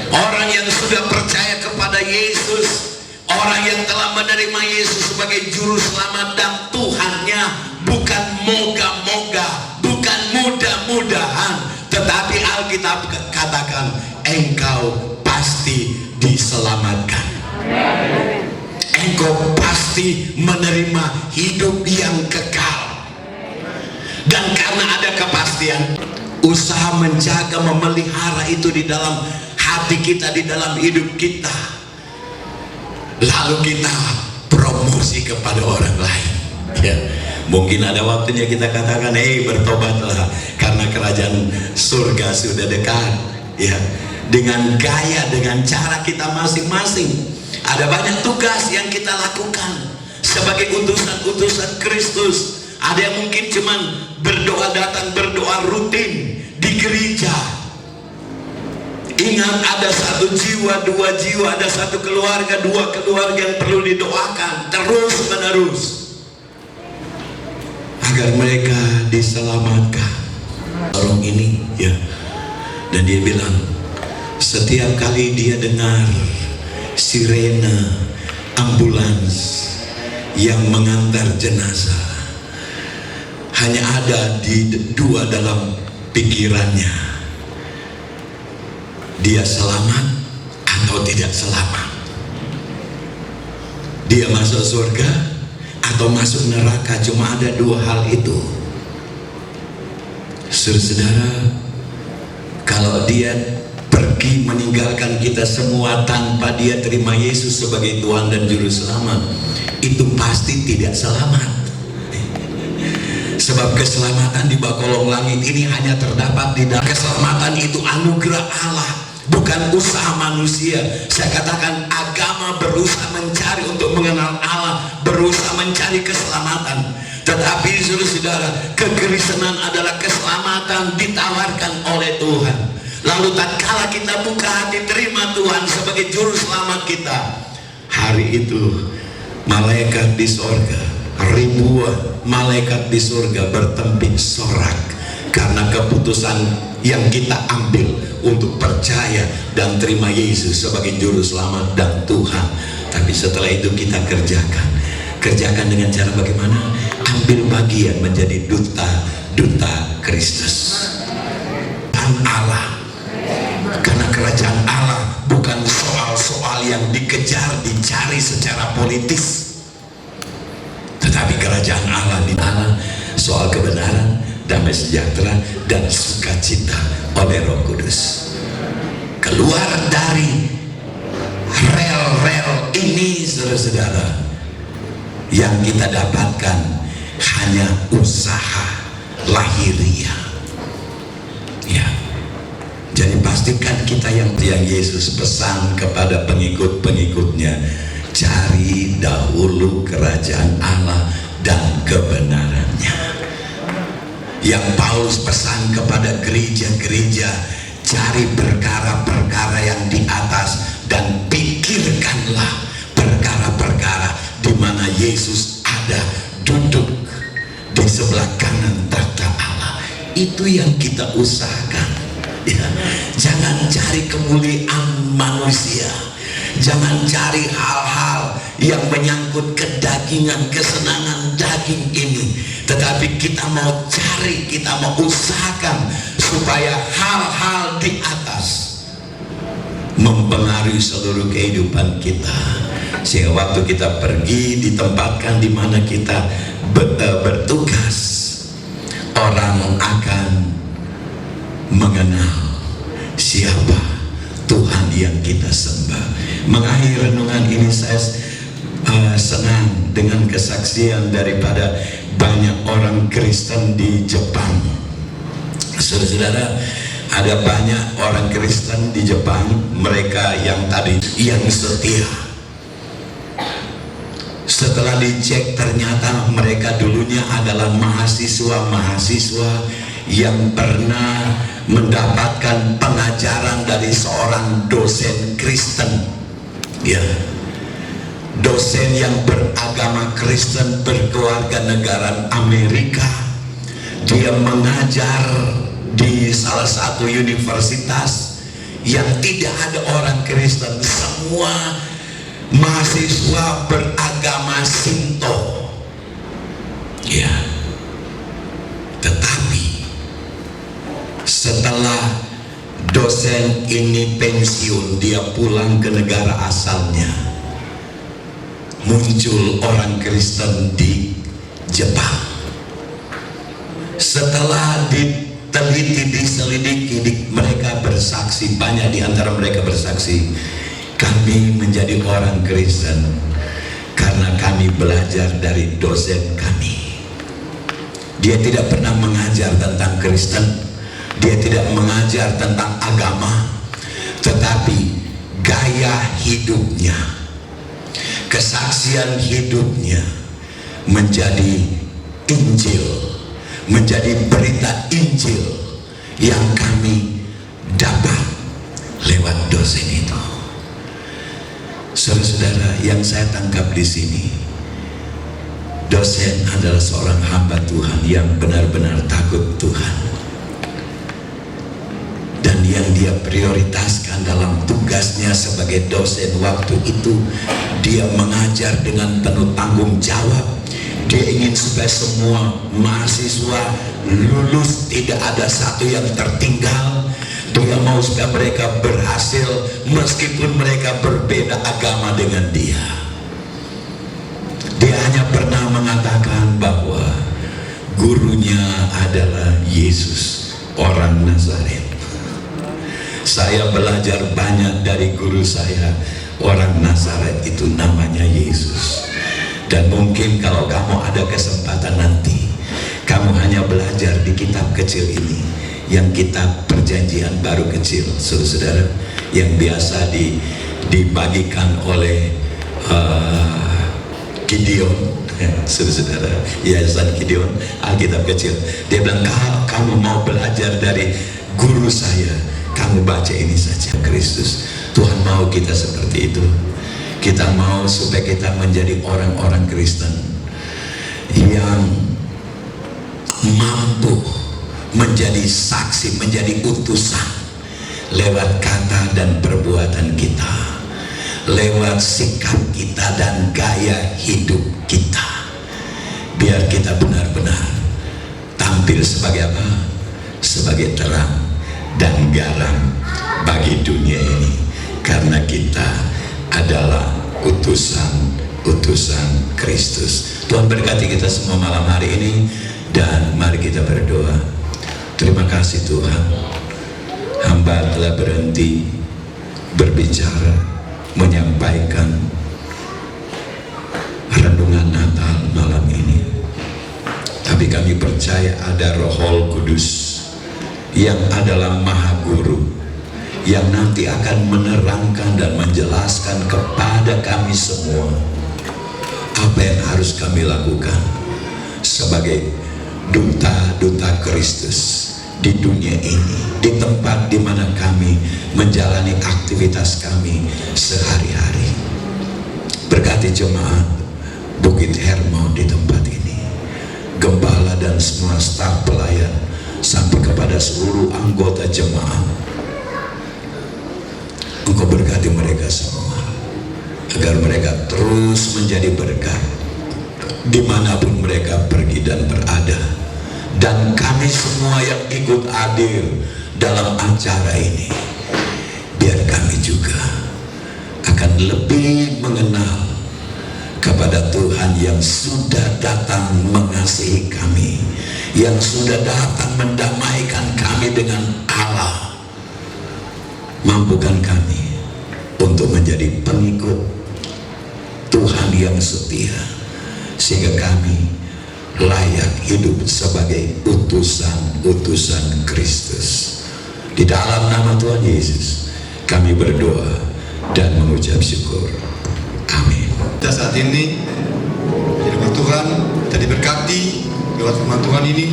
Orang yang sudah percaya kepada Yesus, orang yang telah menerima Yesus sebagai juru selamat dan Tuhannya, bukan moga-moga, bukan mudah-mudahan, tetapi Alkitab katakan engkau pasti diselamatkan. Engkau pasti menerima hidup yang kekal. Dan karena ada kepastian, usaha menjaga, memelihara itu di dalam hati kita, di dalam hidup kita, lalu kita promosi kepada orang lain. Ya, mungkin ada waktunya kita katakan, bertobatlah karena kerajaan surga sudah dekat. Ya, dengan gaya, dengan cara kita masing-masing. Ada banyak tugas yang kita lakukan sebagai utusan-utusan Kristus. Ada yang mungkin cuman berdoa, datang berdoa rutin di gereja. Ingat, ada satu jiwa, dua jiwa, ada satu keluarga, dua keluarga yang perlu didoakan terus menerus agar mereka diselamatkan. Orang ini, ya, dan dia bilang, setiap kali dia dengar sirene ambulans yang mengantar jenazah, hanya ada dua dalam pikirannya: dia selamat atau tidak selamat, dia masuk surga atau masuk neraka. Cuma ada dua hal itu. Saudara, kalau dia pergi meninggalkan kita semua tanpa dia terima Yesus sebagai Tuhan dan Juru Selamat, itu pasti tidak selamat. Sebab keselamatan di bawah kolong langit ini hanya terdapat di dalam keselamatan itu anugerah Allah, bukan usaha manusia. Saya katakan, agama berusaha mencari untuk mengenal Allah, berusaha mencari keselamatan. Tetapi saudara, kekristenan adalah keselamatan ditawarkan oleh Tuhan. Lalu tatkala kita buka hati terima Tuhan sebagai Juru Selamat kita, hari itu malaikat di sorga, ribuan malaikat di surga bertempik sorak karena keputusan yang kita ambil untuk percaya dan terima Yesus sebagai Juru Selamat dan Tuhan. Tapi setelah itu kita kerjakan dengan cara bagaimana? Ambil bagian menjadi duta Kristus dan Allah. Karena kerajaan Allah bukan soal-soal yang dikejar, dicari secara politis, tetapi kerajaan Allah di Allah soal kebenaran, damai sejahtera, dan sukacita oleh Roh Kudus. Keluar dari rel-rel ini, saudara-saudara, yang kita dapatkan hanya usaha lahiriah. Ya, jadi pastikan kita yang Yesus pesan kepada pengikut-pengikutnya, cari dahulu kerajaan Allah dan kebenarannya. Yang Paulus pesan kepada gereja-gereja, cari perkara-perkara yang di atas dan pikirkanlah perkara-perkara di mana Yesus ada duduk di sebelah kanan tahta Allah. Itu yang kita usahakan. Ya, jangan cari kemuliaan manusia, jangan cari hal-hal yang menyangkut kedagingan, kesenangan daging ini, tetapi kita mau cari, kita mau usahakan supaya hal-hal di atas mempengaruhi seluruh kehidupan kita, sehingga waktu kita pergi ditempatkan di mana kita bertugas, orang akan mengenal siapa Tuhan yang kita sembah. Mengakhiri renungan ini saya senang dengan kesaksian daripada banyak orang Kristen di Jepang. Saudara-saudara, ada banyak orang Kristen di Jepang, mereka yang setia. Setelah dicek ternyata mereka dulunya adalah mahasiswa yang pernah mendapatkan pengajaran dari seorang dosen Kristen, ya, dosen yang beragama Kristen, berkeluarga negaraan Amerika. Dia mengajar di salah satu universitas yang tidak ada orang Kristen, semua mahasiswa beragama Shinto, ya. Tetapi setelah dosen ini pensiun, dia pulang ke negara asalnya, muncul orang Kristen di Jepang. Setelah diteliti, diselidiki, mereka bersaksi, banyak di antara mereka bersaksi, kami menjadi orang Kristen karena kami belajar dari dosen kami. Dia tidak pernah mengajar tentang Kristen, dia tidak mengajar tentang agama, tetapi gaya hidupnya, kesaksian hidupnya menjadi Injil, menjadi berita Injil yang kami dapat lewat dosen itu. Saudara-saudara, yang saya tangkap di sini, dosen adalah seorang hamba Tuhan yang benar-benar takut Tuhan. Dan yang dia prioritaskan dalam tugasnya sebagai dosen waktu itu, dia mengajar dengan penuh tanggung jawab. Dia ingin supaya semua mahasiswa lulus, tidak ada satu yang tertinggal. Dia mau supaya mereka berhasil meskipun mereka berbeda agama dengan dia. Dia hanya pernah mengatakan bahwa gurunya adalah Yesus, orang Nazaret. Saya belajar banyak dari guru saya, orang Nazaret itu namanya Yesus. Dan mungkin kalau kamu ada kesempatan nanti, kamu hanya belajar di kitab kecil ini, yang kitab perjanjian baru kecil, saudara-saudara, yang biasa dibagikan oleh Gideon, saudara-saudara, Yayasan Gideon, Alkitab kecil. Dia bilang, kalau kamu mau belajar dari guru saya, kamu baca ini saja. Kristus. Tuhan mau kita seperti itu. Kita mau supaya kita menjadi orang-orang Kristen yang mampu menjadi saksi, menjadi utusan lewat kata dan perbuatan kita, lewat sikap kita dan gaya hidup kita. Biar kita benar-benar tampil sebagai apa? Sebagai terang dan garam bagi dunia ini, karena kita adalah utusan Kristus. Tuhan berkati kita semua malam hari ini, dan mari kita berdoa. Terima kasih Tuhan, hamba telah berhenti berbicara, menyampaikan renungan Natal malam ini, tapi kami percaya ada Roh Kudus yang adalah Maha Guru, yang nanti akan menerangkan dan menjelaskan kepada kami semua apa yang harus kami lakukan sebagai duta-duta Kristus di dunia ini, di tempat di mana kami menjalani aktivitas kami sehari-hari. Berkati jemaat Bukit Hermon di tempat ini, gembala dan semua staf pelayan, sampai kepada seluruh anggota jemaat. Engkau berkati mereka semua, agar mereka terus menjadi berkat dimanapun mereka pergi dan berada. Dan kami semua yang ikut hadir dalam acara ini, biar kami juga akan lebih mengenal kepada Tuhan yang sudah datang mengasihi kami, yang sudah datang mendamaikan kami dengan Allah. Mampukan kami untuk menjadi pengikut Tuhan yang setia, sehingga kami layak hidup sebagai utusan Kristus. Di dalam nama Tuhan Yesus kami berdoa dan mengucap syukur. Amin. Kita saat ini di rumah Tuhan, kita diberkati lewat firman Tuhan ini.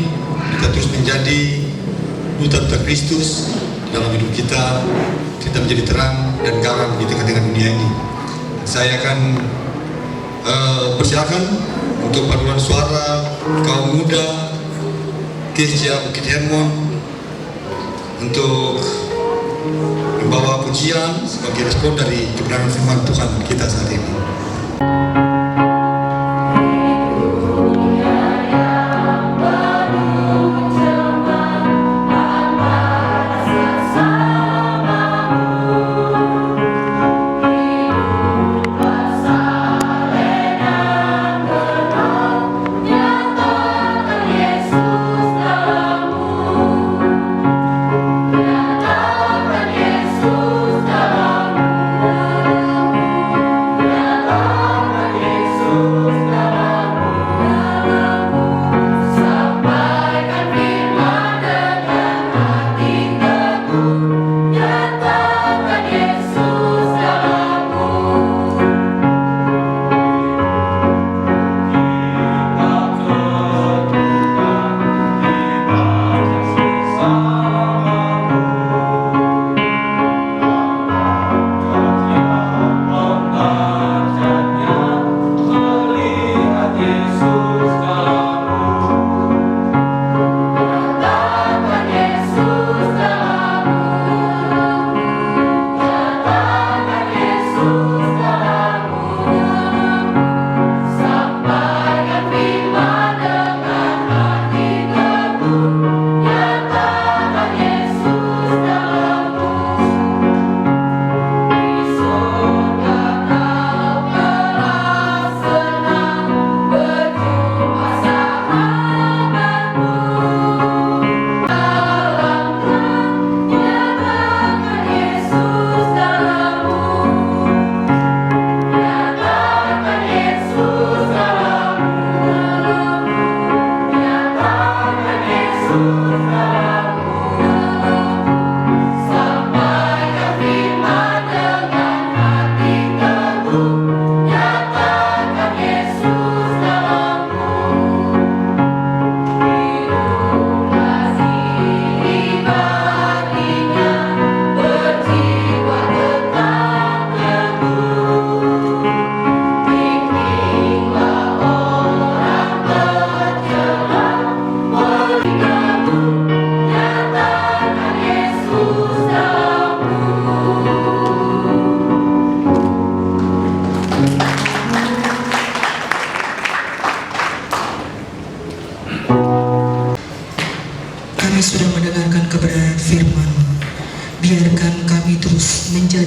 Kita terus menjadi duta-duta Kristus dalam hidup kita. Kita menjadi terang dan garam di tengah-tengah dunia ini. Saya akan persilakan untuk paduan suara kaum muda Gereja Bukit Hermon untuk membawa pujian sebagai respon dari kebenaran firman Tuhan kita saat ini. Yesus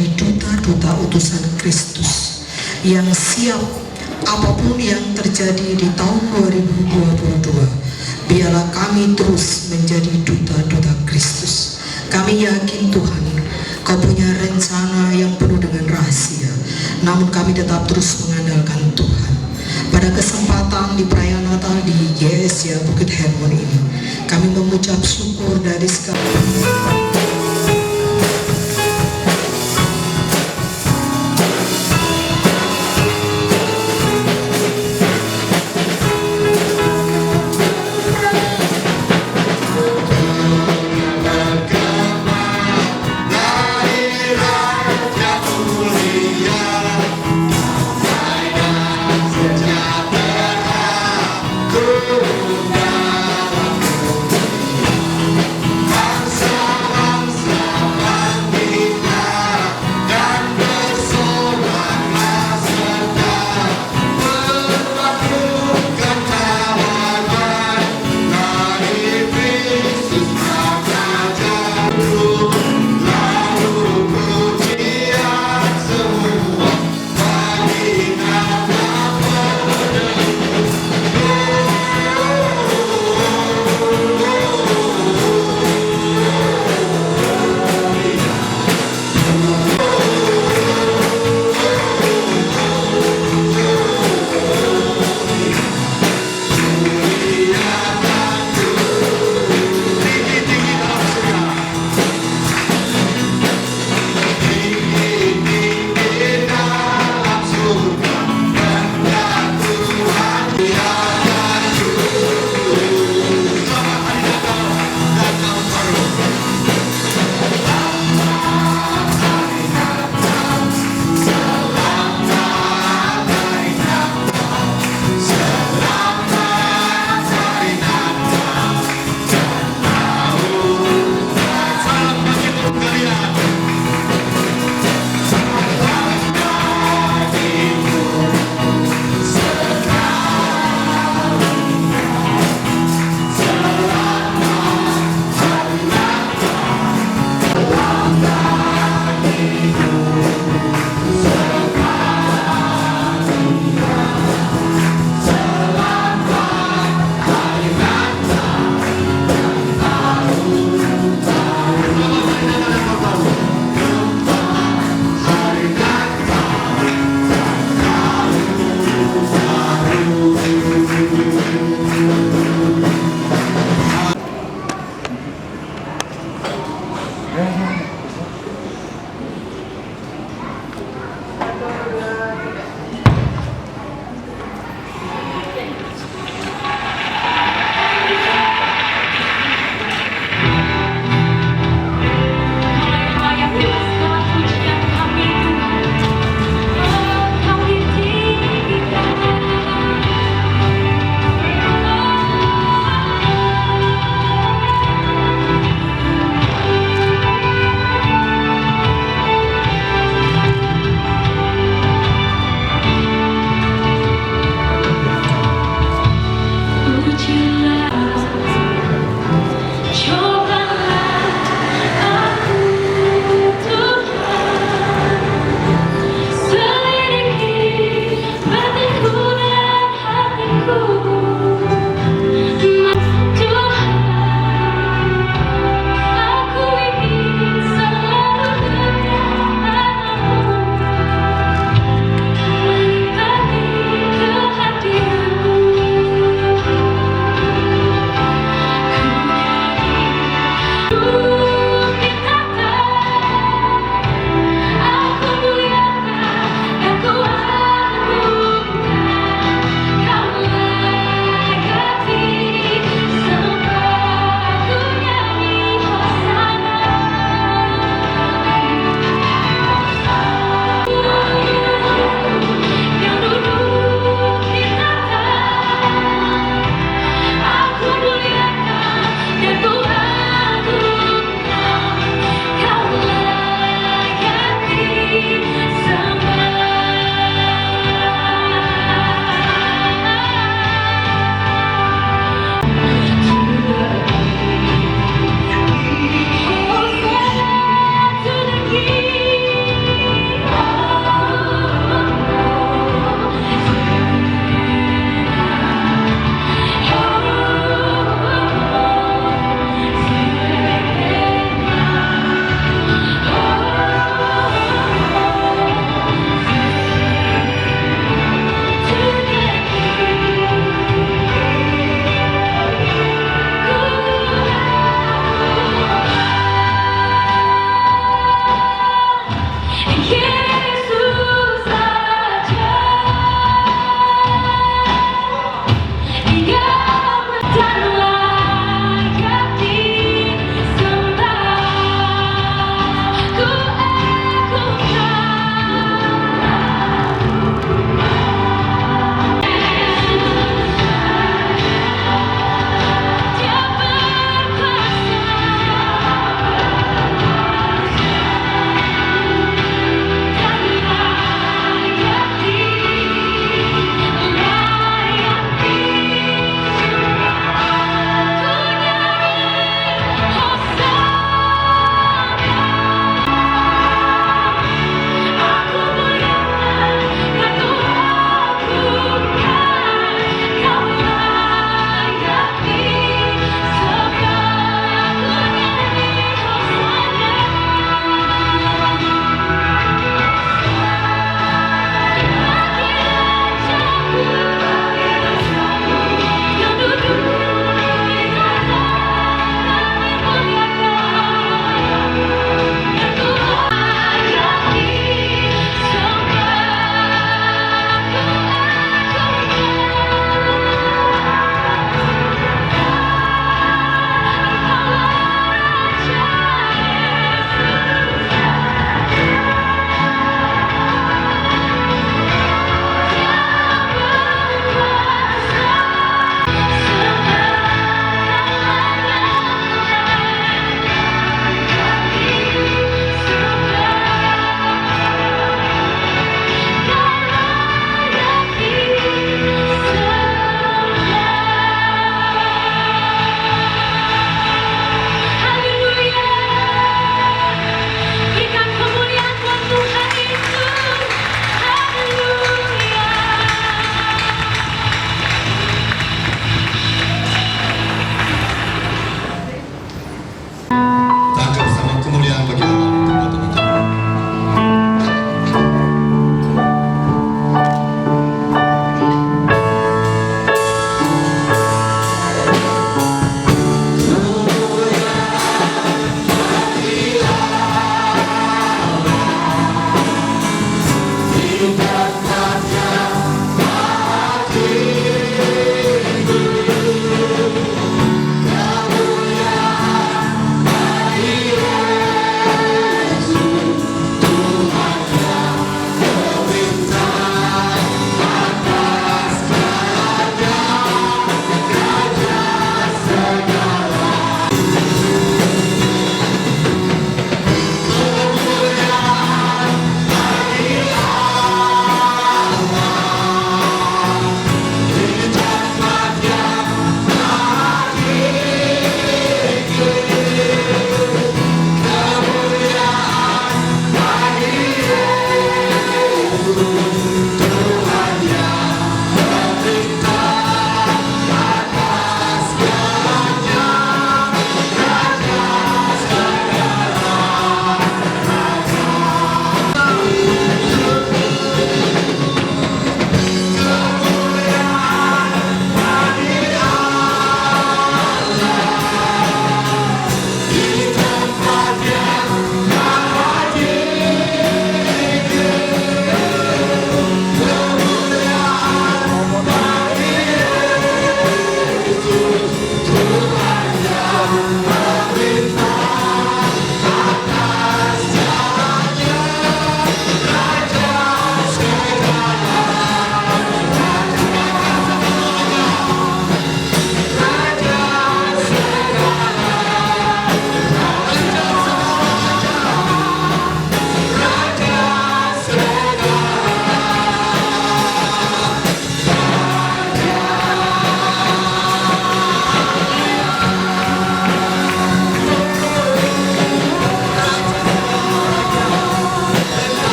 menjadi duta-duta utusan Kristus yang siap apapun yang terjadi di tahun 2022. Biarlah kami terus menjadi duta-duta Kristus. Kami yakin Tuhan, Kau punya rencana yang penuh dengan rahasia, namun kami tetap terus mengandalkan Tuhan. Pada kesempatan di perayaan Natal di YSY Bukit Hermon ini, kami mengucap syukur dari segala Bangsa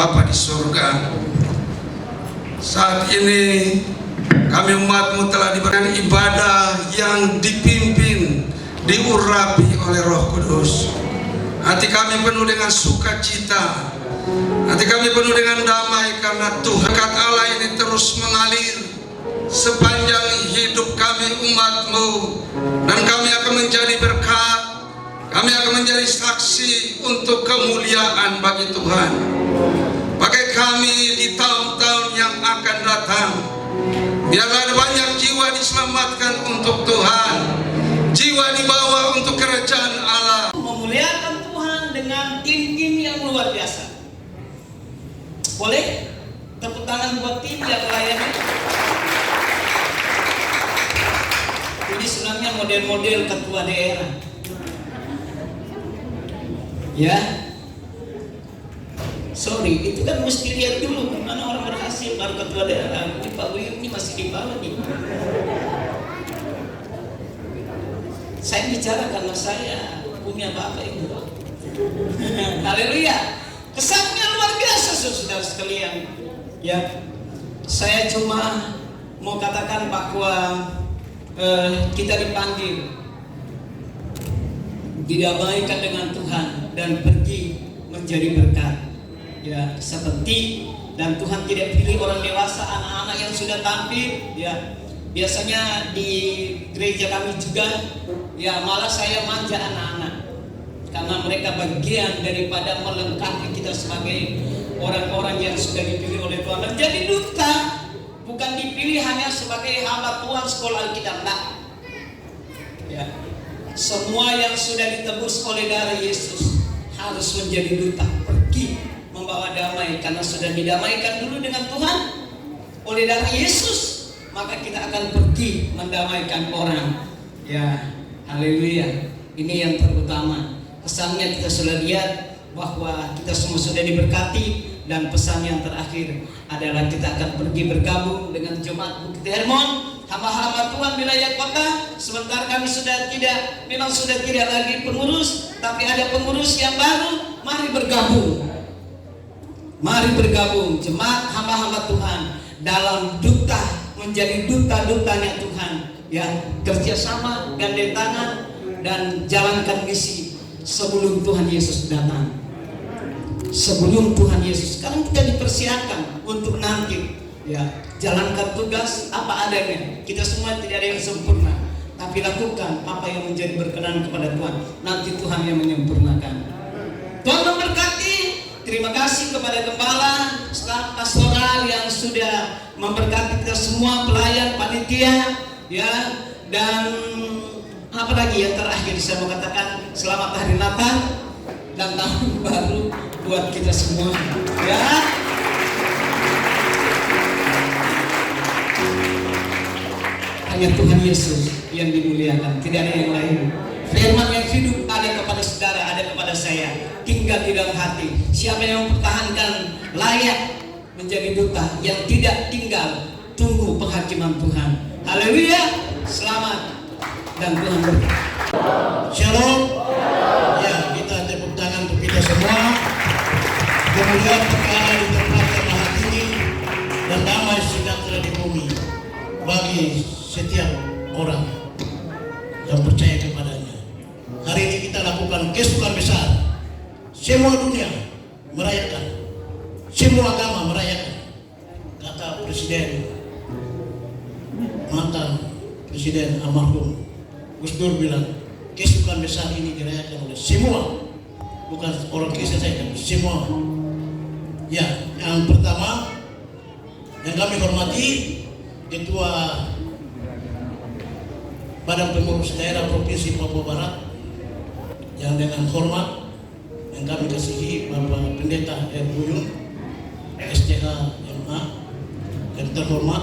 Bapa di surga, saat ini kami umat-Mu telah diberikan ibadah yang dipimpin, diurapi oleh Roh Kudus. Hati kami penuh dengan sukacita, hati kami penuh dengan damai karena Tuhan berkat Allah ini terus mengalir sepanjang hidup kami umat-Mu, dan kami akan menjadi berkat, kami akan menjadi saksi untuk kemuliaan bagi Tuhan. Pakai kami di tahun-tahun yang akan datang, biarlah ada banyak jiwa diselamatkan untuk Tuhan, jiwa dibawa untuk kerajaan Allah. Memuliakan Tuhan dengan tim-tim yang luar biasa. Boleh tepuk tangan buat tim yang melayani. Ini sebenarnya model-model ketua daerah. Ya, sorry, itu kan mesti lihat dulu mana orang berhasil baru ketua daerah. Ini Pak Buyung ini masih di bawah nih. Saya bicara karena saya punya bapak itu. Haleluya. Kesannya luar biasa saudara sekalian. Ya, saya cuma mau katakan bahwa kita dipanggil didamaikan dengan Tuhan dan pergi menjadi berkat. Ya, seperti dan Tuhan tidak pilih orang dewasa, anak-anak yang sudah tampil. Ya, biasanya di gereja kami juga, ya malah saya manja anak-anak karena mereka bagian daripada melengkapi kita sebagai orang-orang yang sudah dipilih oleh Tuhan menjadi duta. Bukan dipilih hanya sebagai hamba Tuhan sekolah Alkitab, enggak. Ya. Semua yang sudah ditebus oleh darah Yesus harus menjadi duta, pergi membawa damai, karena sudah didamaikan dulu dengan Tuhan oleh darah Yesus, maka kita akan pergi mendamaikan orang. Ya, haleluya. Ini yang terutama. Pesannya kita sudah lihat bahwa kita semua sudah diberkati, dan pesan yang terakhir adalah kita akan pergi bergabung dengan Jemaat Bukit Hermon, hamba-hamba Tuhan wilayah kota. Sebentar kami sudah tidak lagi pengurus, tapi ada pengurus yang baru. Mari bergabung jemaat hamba-hamba Tuhan dalam duta, menjadi duta-dutanya Tuhan. Ya, kerjasama, gandeng tangan, dan jalankan misi sebelum Tuhan Yesus datang. Sebelum Tuhan Yesus, sekarang kita dipersiapkan untuk nanti, ya, jalankan tugas apa adanya. Kita semua tidak ada yang sempurna, tapi lakukan apa yang menjadi berkenan kepada Tuhan. Nanti Tuhan yang menyempurnakan. Tuhan memberkati. Terima kasih kepada gembala, staf pastoral yang sudah memberkati kita semua, pelayan, panitia, ya, dan apa lagi yang terakhir saya mau katakan, selamat hari Natal dan tahun baru buat kita semua, ya. Hanya Tuhan Yesus yang dimuliakan, tidak ada yang lain. Firman yang hidup ada kepada saudara, ada kepada saya, tinggal di dalam hati. Siapa yang mempertahankan layak menjadi duta, yang tidak tinggal tunggu penghakiman Tuhan. Haleluya, selamat dan Tuhan berkati. Shalom. Ya, kita tepuk tangan untuk kita semua. Kemuliaan perkara di tempat yang maha tinggi dan damai sejahtera di bumi bagi setiap orang yang percaya kepadanya. Hari ini kita lakukan kesukaan besar. Semua dunia merayakan, semua agama merayakan. Kata Presiden, mantan Presiden almarhum Gus Dur bilang, kesukaan besar ini dirayakan oleh semua, bukan orang Kristen saja, semua. Ya, yang pertama yang kami hormati Ketua Badan Pengurus Daerah Provinsi Papua Barat, yang dengan hormat yang kami kasihi Bapak Pendeta R. Buyung, SCH MA, yang terhormat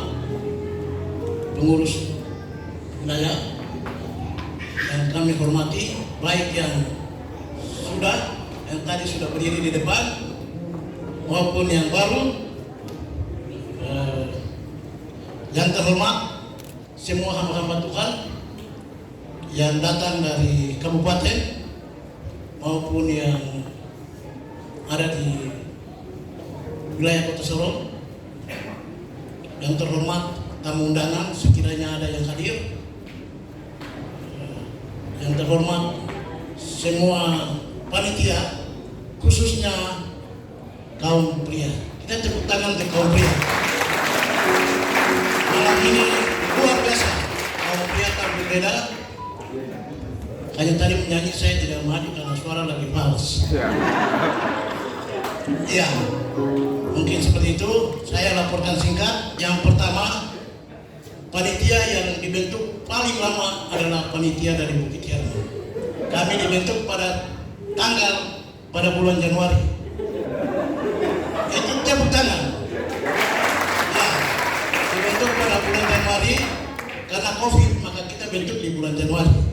pengurus wilayah yang kami hormati, baik yang tadi sudah berdiri di depan maupun yang baru, yang terhormat semua hamba-hamba Tuhan yang datang dari kabupaten maupun yang ada di wilayah Kota Sorong, yang terhormat tamu undangan sekiranya ada yang hadir, yang terhormat semua panitia, khususnya kaum pria. Kita tepuk tangan untuk kaum pria. Malam ini luar biasa, kaum pria tak berbeda. Hanya tadi menyanyi saya tidak maju karena suara lagi fals. Ya, mungkin seperti itu. Saya laporkan singkat. Yang pertama, panitia yang dibentuk paling lama adalah panitia dari Bukit Herman. Kami dibentuk pada bulan Januari. Itu tepuk tangan. Ya, dibentuk pada bulan Januari karena COVID, maka kita bentuk di bulan Januari.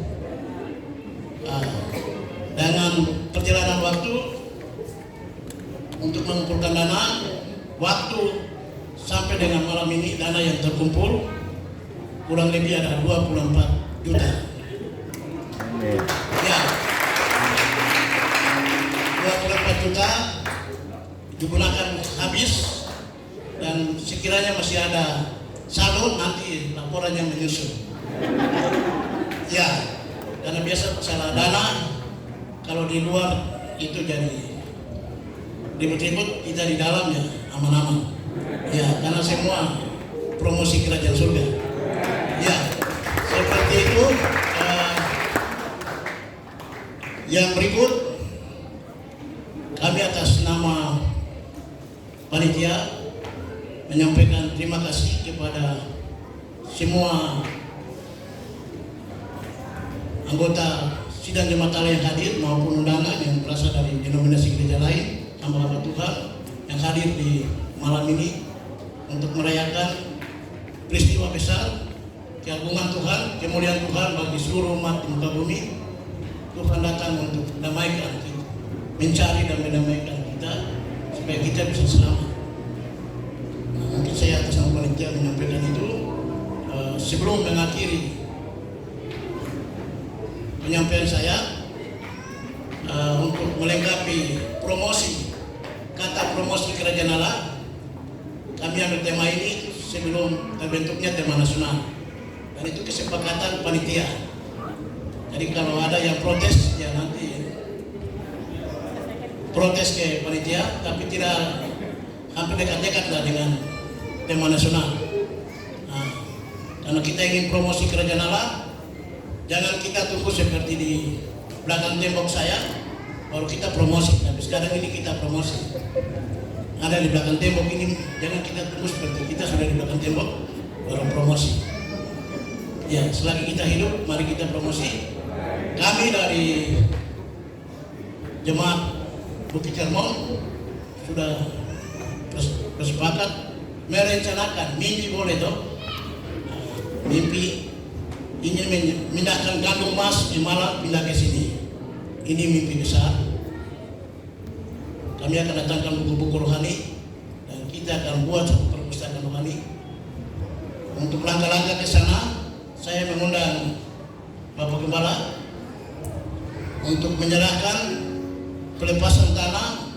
Dengan perjalanan waktu untuk mengumpulkan dana, waktu sampai dengan malam ini dana yang terkumpul kurang lebih ada 24 juta. Ya, 24 juta digunakan habis, dan sekiranya masih ada saldo nanti laporannya menyusul. Ya, karena biasa masalah dana kalau di luar itu jadi ribut-ribut, kita di dalamnya aman-aman. Ya, karena semua promosi kerajaan surga. Ya, seperti itu. Yang berikut, kami atas nama panitia menyampaikan terima kasih kepada semua anggota sidang jemaat Allah yang hadir maupun undangan yang berasal dari denominasi gereja lain, hamba-hamba Tuhan yang hadir di malam ini untuk merayakan peristiwa besar keagungan Tuhan, kemuliaan Tuhan bagi seluruh umat di muka bumi. Tuhan datang untuk mendamaikan kita, mencari dan mendamaikan kita supaya kita bisa selamat. Mungkin saya atas nama panitia menyampaikan itu. Sebelum mengakhiri penyampaian saya, untuk melengkapi promosi, kata promosi kerajaan Allah, kami ambil tema ini sebelum terbentuknya tema nasional, dan itu kesepakatan panitia. Jadi kalau ada yang protes, ya nanti protes ke panitia, tapi tidak hampir dekat-dekat lah dengan tema nasional. Nah, karena kita ingin promosi kerajaan Allah, jangan kita tunggu seperti di belakang tembok saya baru kita promosi. Tapi sekarang ini kita promosi. Ada di belakang tembok ini, jangan kita tunggu seperti kita sudah di belakang tembok baru promosi. Ya, selagi kita hidup, mari kita promosi. Kami dari jemaat Bukit Herman sudah bersepakat merencanakan, mimpi boleh toh, mimpi ingin memindahkan Gandung Mas di Malang pindah ke sini. Ini mimpi besar. Kami akan datangkan buku-buku rohani dan kita akan buat satu perpustakaan rohani. Untuk langkah-langkah ke sana, saya mengundang Bapak Gembala untuk menyerahkan pelepasan tanah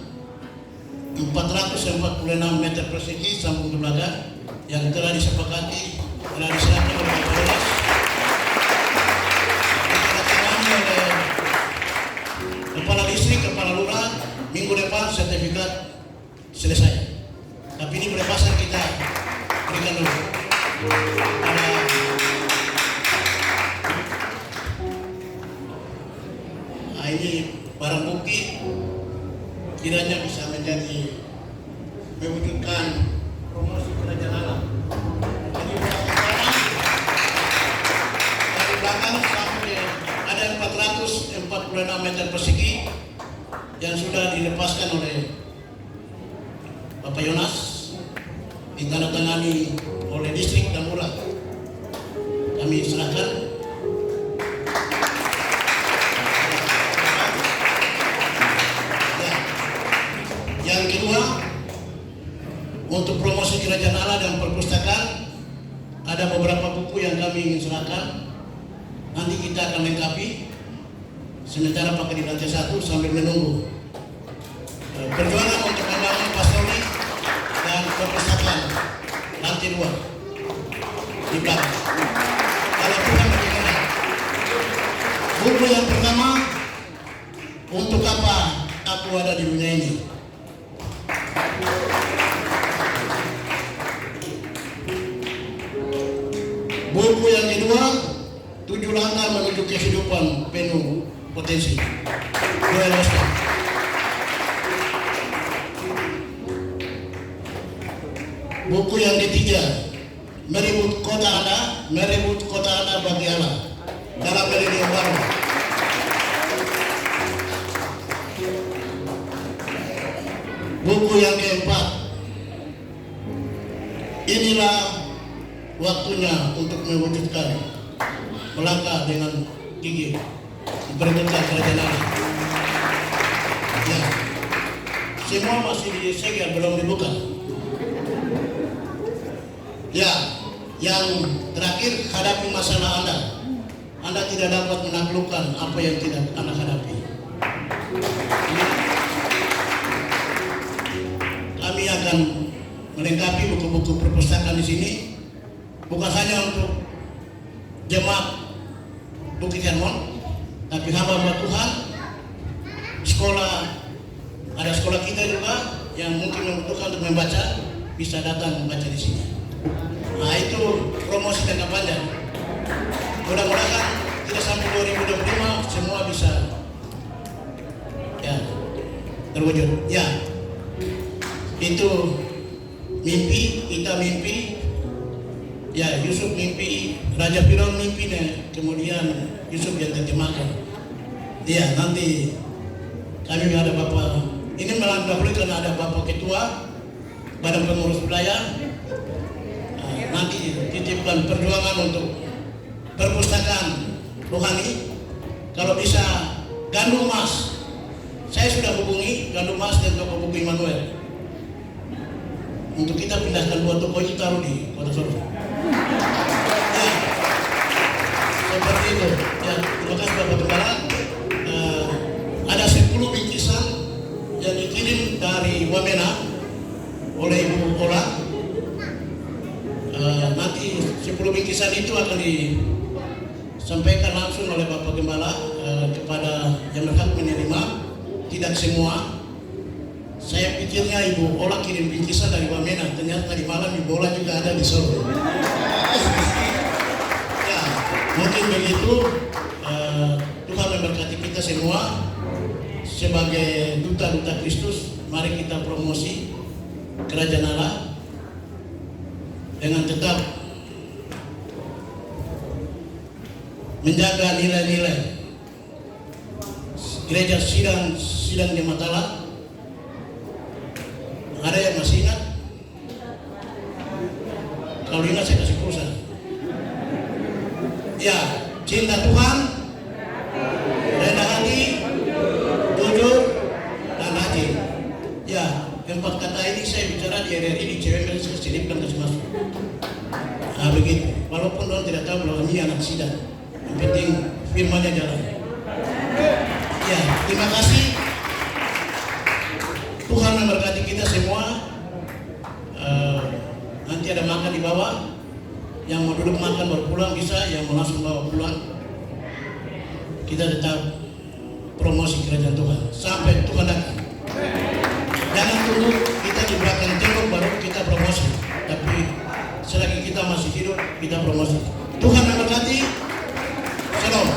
446 meter persegi sambung ke belakang yang telah disepakati, telah diserahkan oleh Bapak Yonas, ditandatangani oleh Kepala Distrik, Kepala Lurah. Minggu depan sertifikat selesai. Tapi ini pelepasan kita berikan dulu. Ini barang bukti kiranya bisa menjadi mewujudkan promosi kerajaan Allah. Jadi dari belakang sampai ada 446 meter persegi yang sudah dilepaskan oleh Bapak Yonas, ditandatangani oleh distrik dan lurah. Kami serahkan. Yang kedua, untuk promosi kerajaan Allah dan perpustakaan, ada beberapa buku yang kami ingin serahkan. Nanti kita akan lengkapi. Sementara pakai di lantai 1 sambil menunggu perjuangan untuk membangun pastori perpustakaan lantai 2 di belakang. Kalau Tuhan berkenan, buku yang pertama, untuk apa aku ada di dunia ini. Buku yang kedua, 7 langkah menuju kehidupan penuh potensi. Joel Osteen. Buku yang ketiga, merebut kota Anda bagi Allah dalam milenium baru. Buku yang keempat, inilah waktunya untuk mewujudkan, melangkah dengan gigih memperebutkan kerajaan Allah. Ya, semua masih disegel, belum dibuka. Ya, yang terakhir, hadapi masalah Anda. Anda tidak dapat menaklukkan apa yang tidak Anda hadapi. Kami akan melengkapi buku-buku perpustakaan di sini, bukan hanya untuk jemaat Bukit Hermon, tapi hamba Tuhan, sekolah, ada sekolah kita juga yang mungkin membutuhkan untuk membaca, bisa datang membaca di sini. Nah, itu promosi jangka panjang. Mudah-mudahan tidak sampai 2025 semua bisa ya terwujud. Ya, itu mimpi, kita mimpi. Ya, Yusuf mimpi, Raja Firaun mimpi, kemudian Yusuf yang terjemahkan. Ya, nanti kami ada Bapak, ini mendahului karena ada Bapak Ketua Badan Pengurus Wilayah. Nanti titipkan perjuangan untuk perpustakaan rohani. Kalau bisa Gandum Mas, saya sudah hubungi Gandum Mas dan toko buku Immanuel untuk kita pindahkan 2 toko itu taruh di Kota Solo. Ya, seperti itu. Ya, terima kasih Bapak Gembala. Ada 10 bingkisan yang dikirim dari Wamena oleh Ibu Ola. Nanti 10 bingkisan itu akan disampaikan langsung oleh Bapak Gembala kepada yang berhak menerima. Tidak semua. Saya pikirnya Ibu Ola kirim bingkisan dari Wamena, ternyata tadi malam Ibu Ola juga ada di Solo. Ya, mungkin begitu. Tuhan memberkati kita semua sebagai duta-duta Kristus. Mari kita promosi kerajaan Allah dengan tetap menjaga nilai-nilai gereja sidang jemaat Allah. Ada yang masih ingat? Kalau ingat saya kasih pulsa. Ya, cinta Tuhan, rendah hati, jujur, dan rajin. Ya, 4 kata ini saya bicara di RRI, di CWM, saya selipkan kasih masuk. Nah, begitu. Walaupun orang tidak tahu bahwa ini anak sidang, yang penting firmannya jalan. Ya, terima kasih. Tuhan memberkati kita semua. Nanti ada makan di bawah. Yang mau duduk makan baru pulang bisa, yang mau langsung bawa pulang. Kita tetap promosi kerajaan Tuhan sampai Tuhan datang. Jangan tunggu kita di belakang tembok baru kita promosi. Tapi selagi kita masih hidup, kita promosi. Tuhan memberkati. Shalom.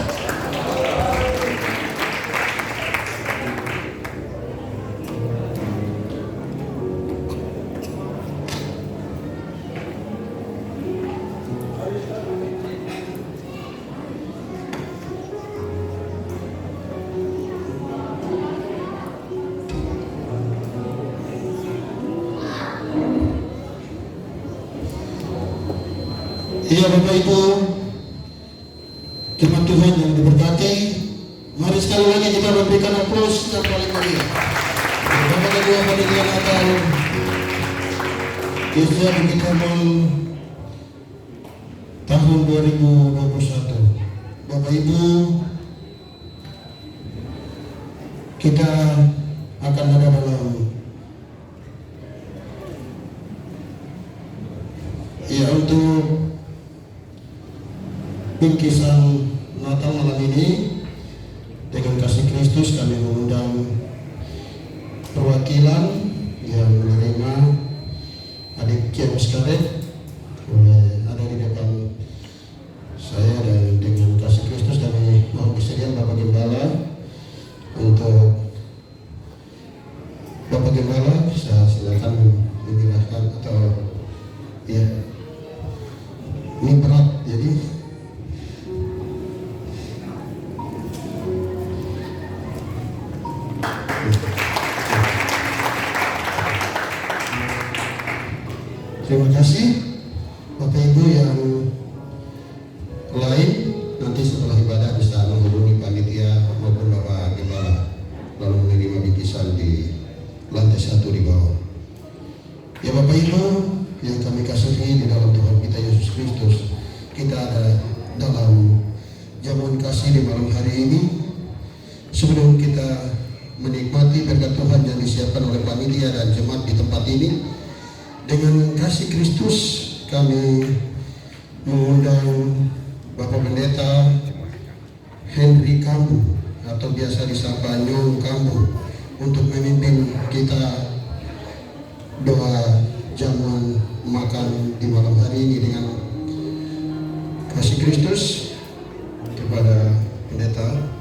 Iya Bapak Ibu, jemaat Tuhan yang diberkati, mari sekali lagi kita memberikan aplaus yang paling meriah. Bapak Ketua Panitia Natal Gereja Bukit Hermon tahun 2021. Bapak Ibu, kita akan ada dalam bingkisan Natal malam ini, dengan kasih Kristus kami mengundang perwakilan yang menerima adik James Karet boleh ada di depan saya, dan dengan kasih Kristus kami mohon kesediaan Bapak Gembala untuk Bapak Gembala bisa silakan menyerahkan atau ya ini berat jadi terima kasih Bapak Ibu yang lain, nanti setelah ibadah bisa menghubungi panitia maupun Bapak Gembala lalu menerima bingkisan di lantai 1 di bawah. Ya Bapak Ibu yang kami kasihi di dalam Tuhan kita Yesus Kristus, kita ada dalam jamuan kasih di malam hari ini. Sebelum kita menikmati berkat Tuhan yang disiapkan oleh panitia dan jemaat di tempat ini, dengan kasih Kristus kami mengundang Bapak Pendeta Henry Kambu atau biasa disapa Nyong Kambu untuk memimpin kita doa jamuan makan di malam hari ini. Dengan kasih Kristus kepada pendeta.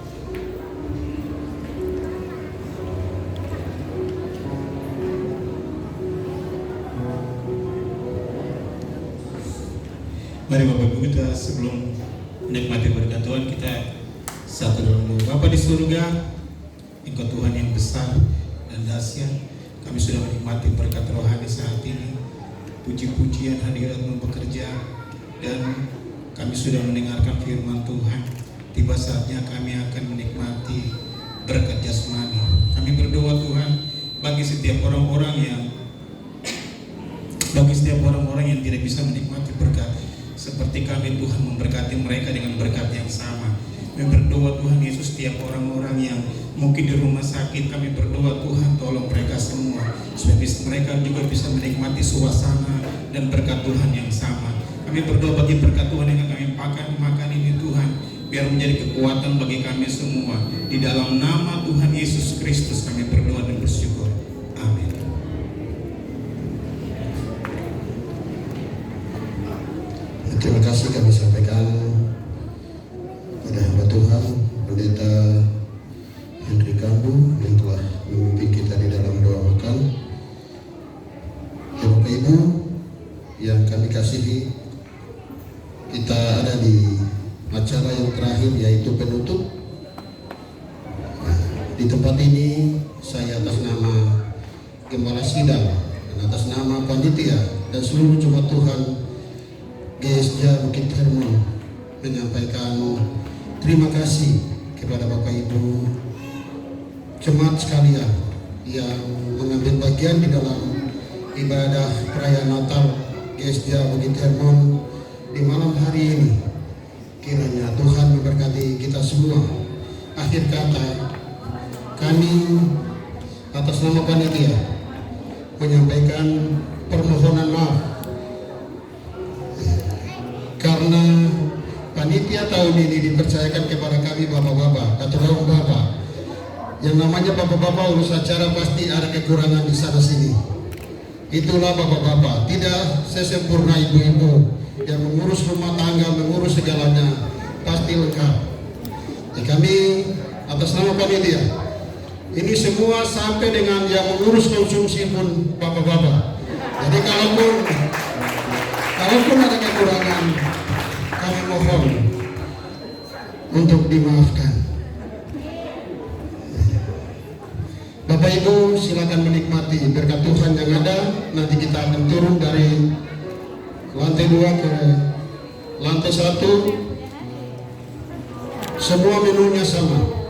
Mari Bapak Ibu kita sebelum menikmati berkat Tuhan kita satu dulu. Bapa di surga, Engkau Tuhan yang besar dan dahsyat. Kami sudah menikmati berkat rohani saat ini. Puji-pujian hadirat-Mu bekerja dan kami sudah mendengarkan firman Tuhan. Tiba saatnya kami akan menikmati berkat jasmani. Kami berdoa Tuhan bagi setiap orang-orang yang tidak bisa menikmati berkat seperti kami, Tuhan memberkati mereka dengan berkat yang sama. Kami berdoa Tuhan Yesus, setiap orang-orang yang mungkin di rumah sakit, kami berdoa Tuhan tolong mereka semua supaya mereka juga bisa menikmati suasana dan berkat Tuhan yang sama. Kami berdoa bagi berkat Tuhan yang kami makan ini Tuhan, biar menjadi kekuatan bagi kami semua. Di dalam nama Tuhan Yesus Kristus kami berdoa dan bersyukur. Amin. Terima kasih kami sampaikan pada hamba Tuhan Pendeta Henry Kambu yang telah memimpin kita di dalam doa makan. Ya Bapak Ibu yang kami kasihi, kita ada di acara yang terakhir yaitu penutup. Di tempat ini saya atas nama Gembala Sidang dan atas nama panitia dan seluruh jemaat Tuhan GSJ Bukit Hermon menyampaikan terima kasih kepada Bapak Ibu jemaat sekalian yang mengambil bagian di dalam ibadah perayaan Natal GSJ Bukit Hermon di malam hari ini. Kiranya Tuhan memberkati kita semua. Akhir kata, kami atas nama panitia menyampaikan permohonan maaf karena panitia tahun ini dipercayakan kepada kami bapak-bapak atau bapak-bapak. Yang namanya bapak-bapak urus acara pasti ada kekurangan di sana sini. Itulah bapak-bapak, tidak sesempurna ibu-ibu yang mengurus rumah tangga, mengurus segalanya pasti lengkap. Jadi kami atas nama panitia ini semua sampai dengan yang mengurus konsumsi pun bapak-bapak. Jadi kalaupun ada kekurangan, kami mohon untuk dimaafkan. Bapak Ibu silakan menikmati berkat Tuhan yang ada. Nanti kita akan turun dari lantai 2 ke lantai 1. Semua menunya sama.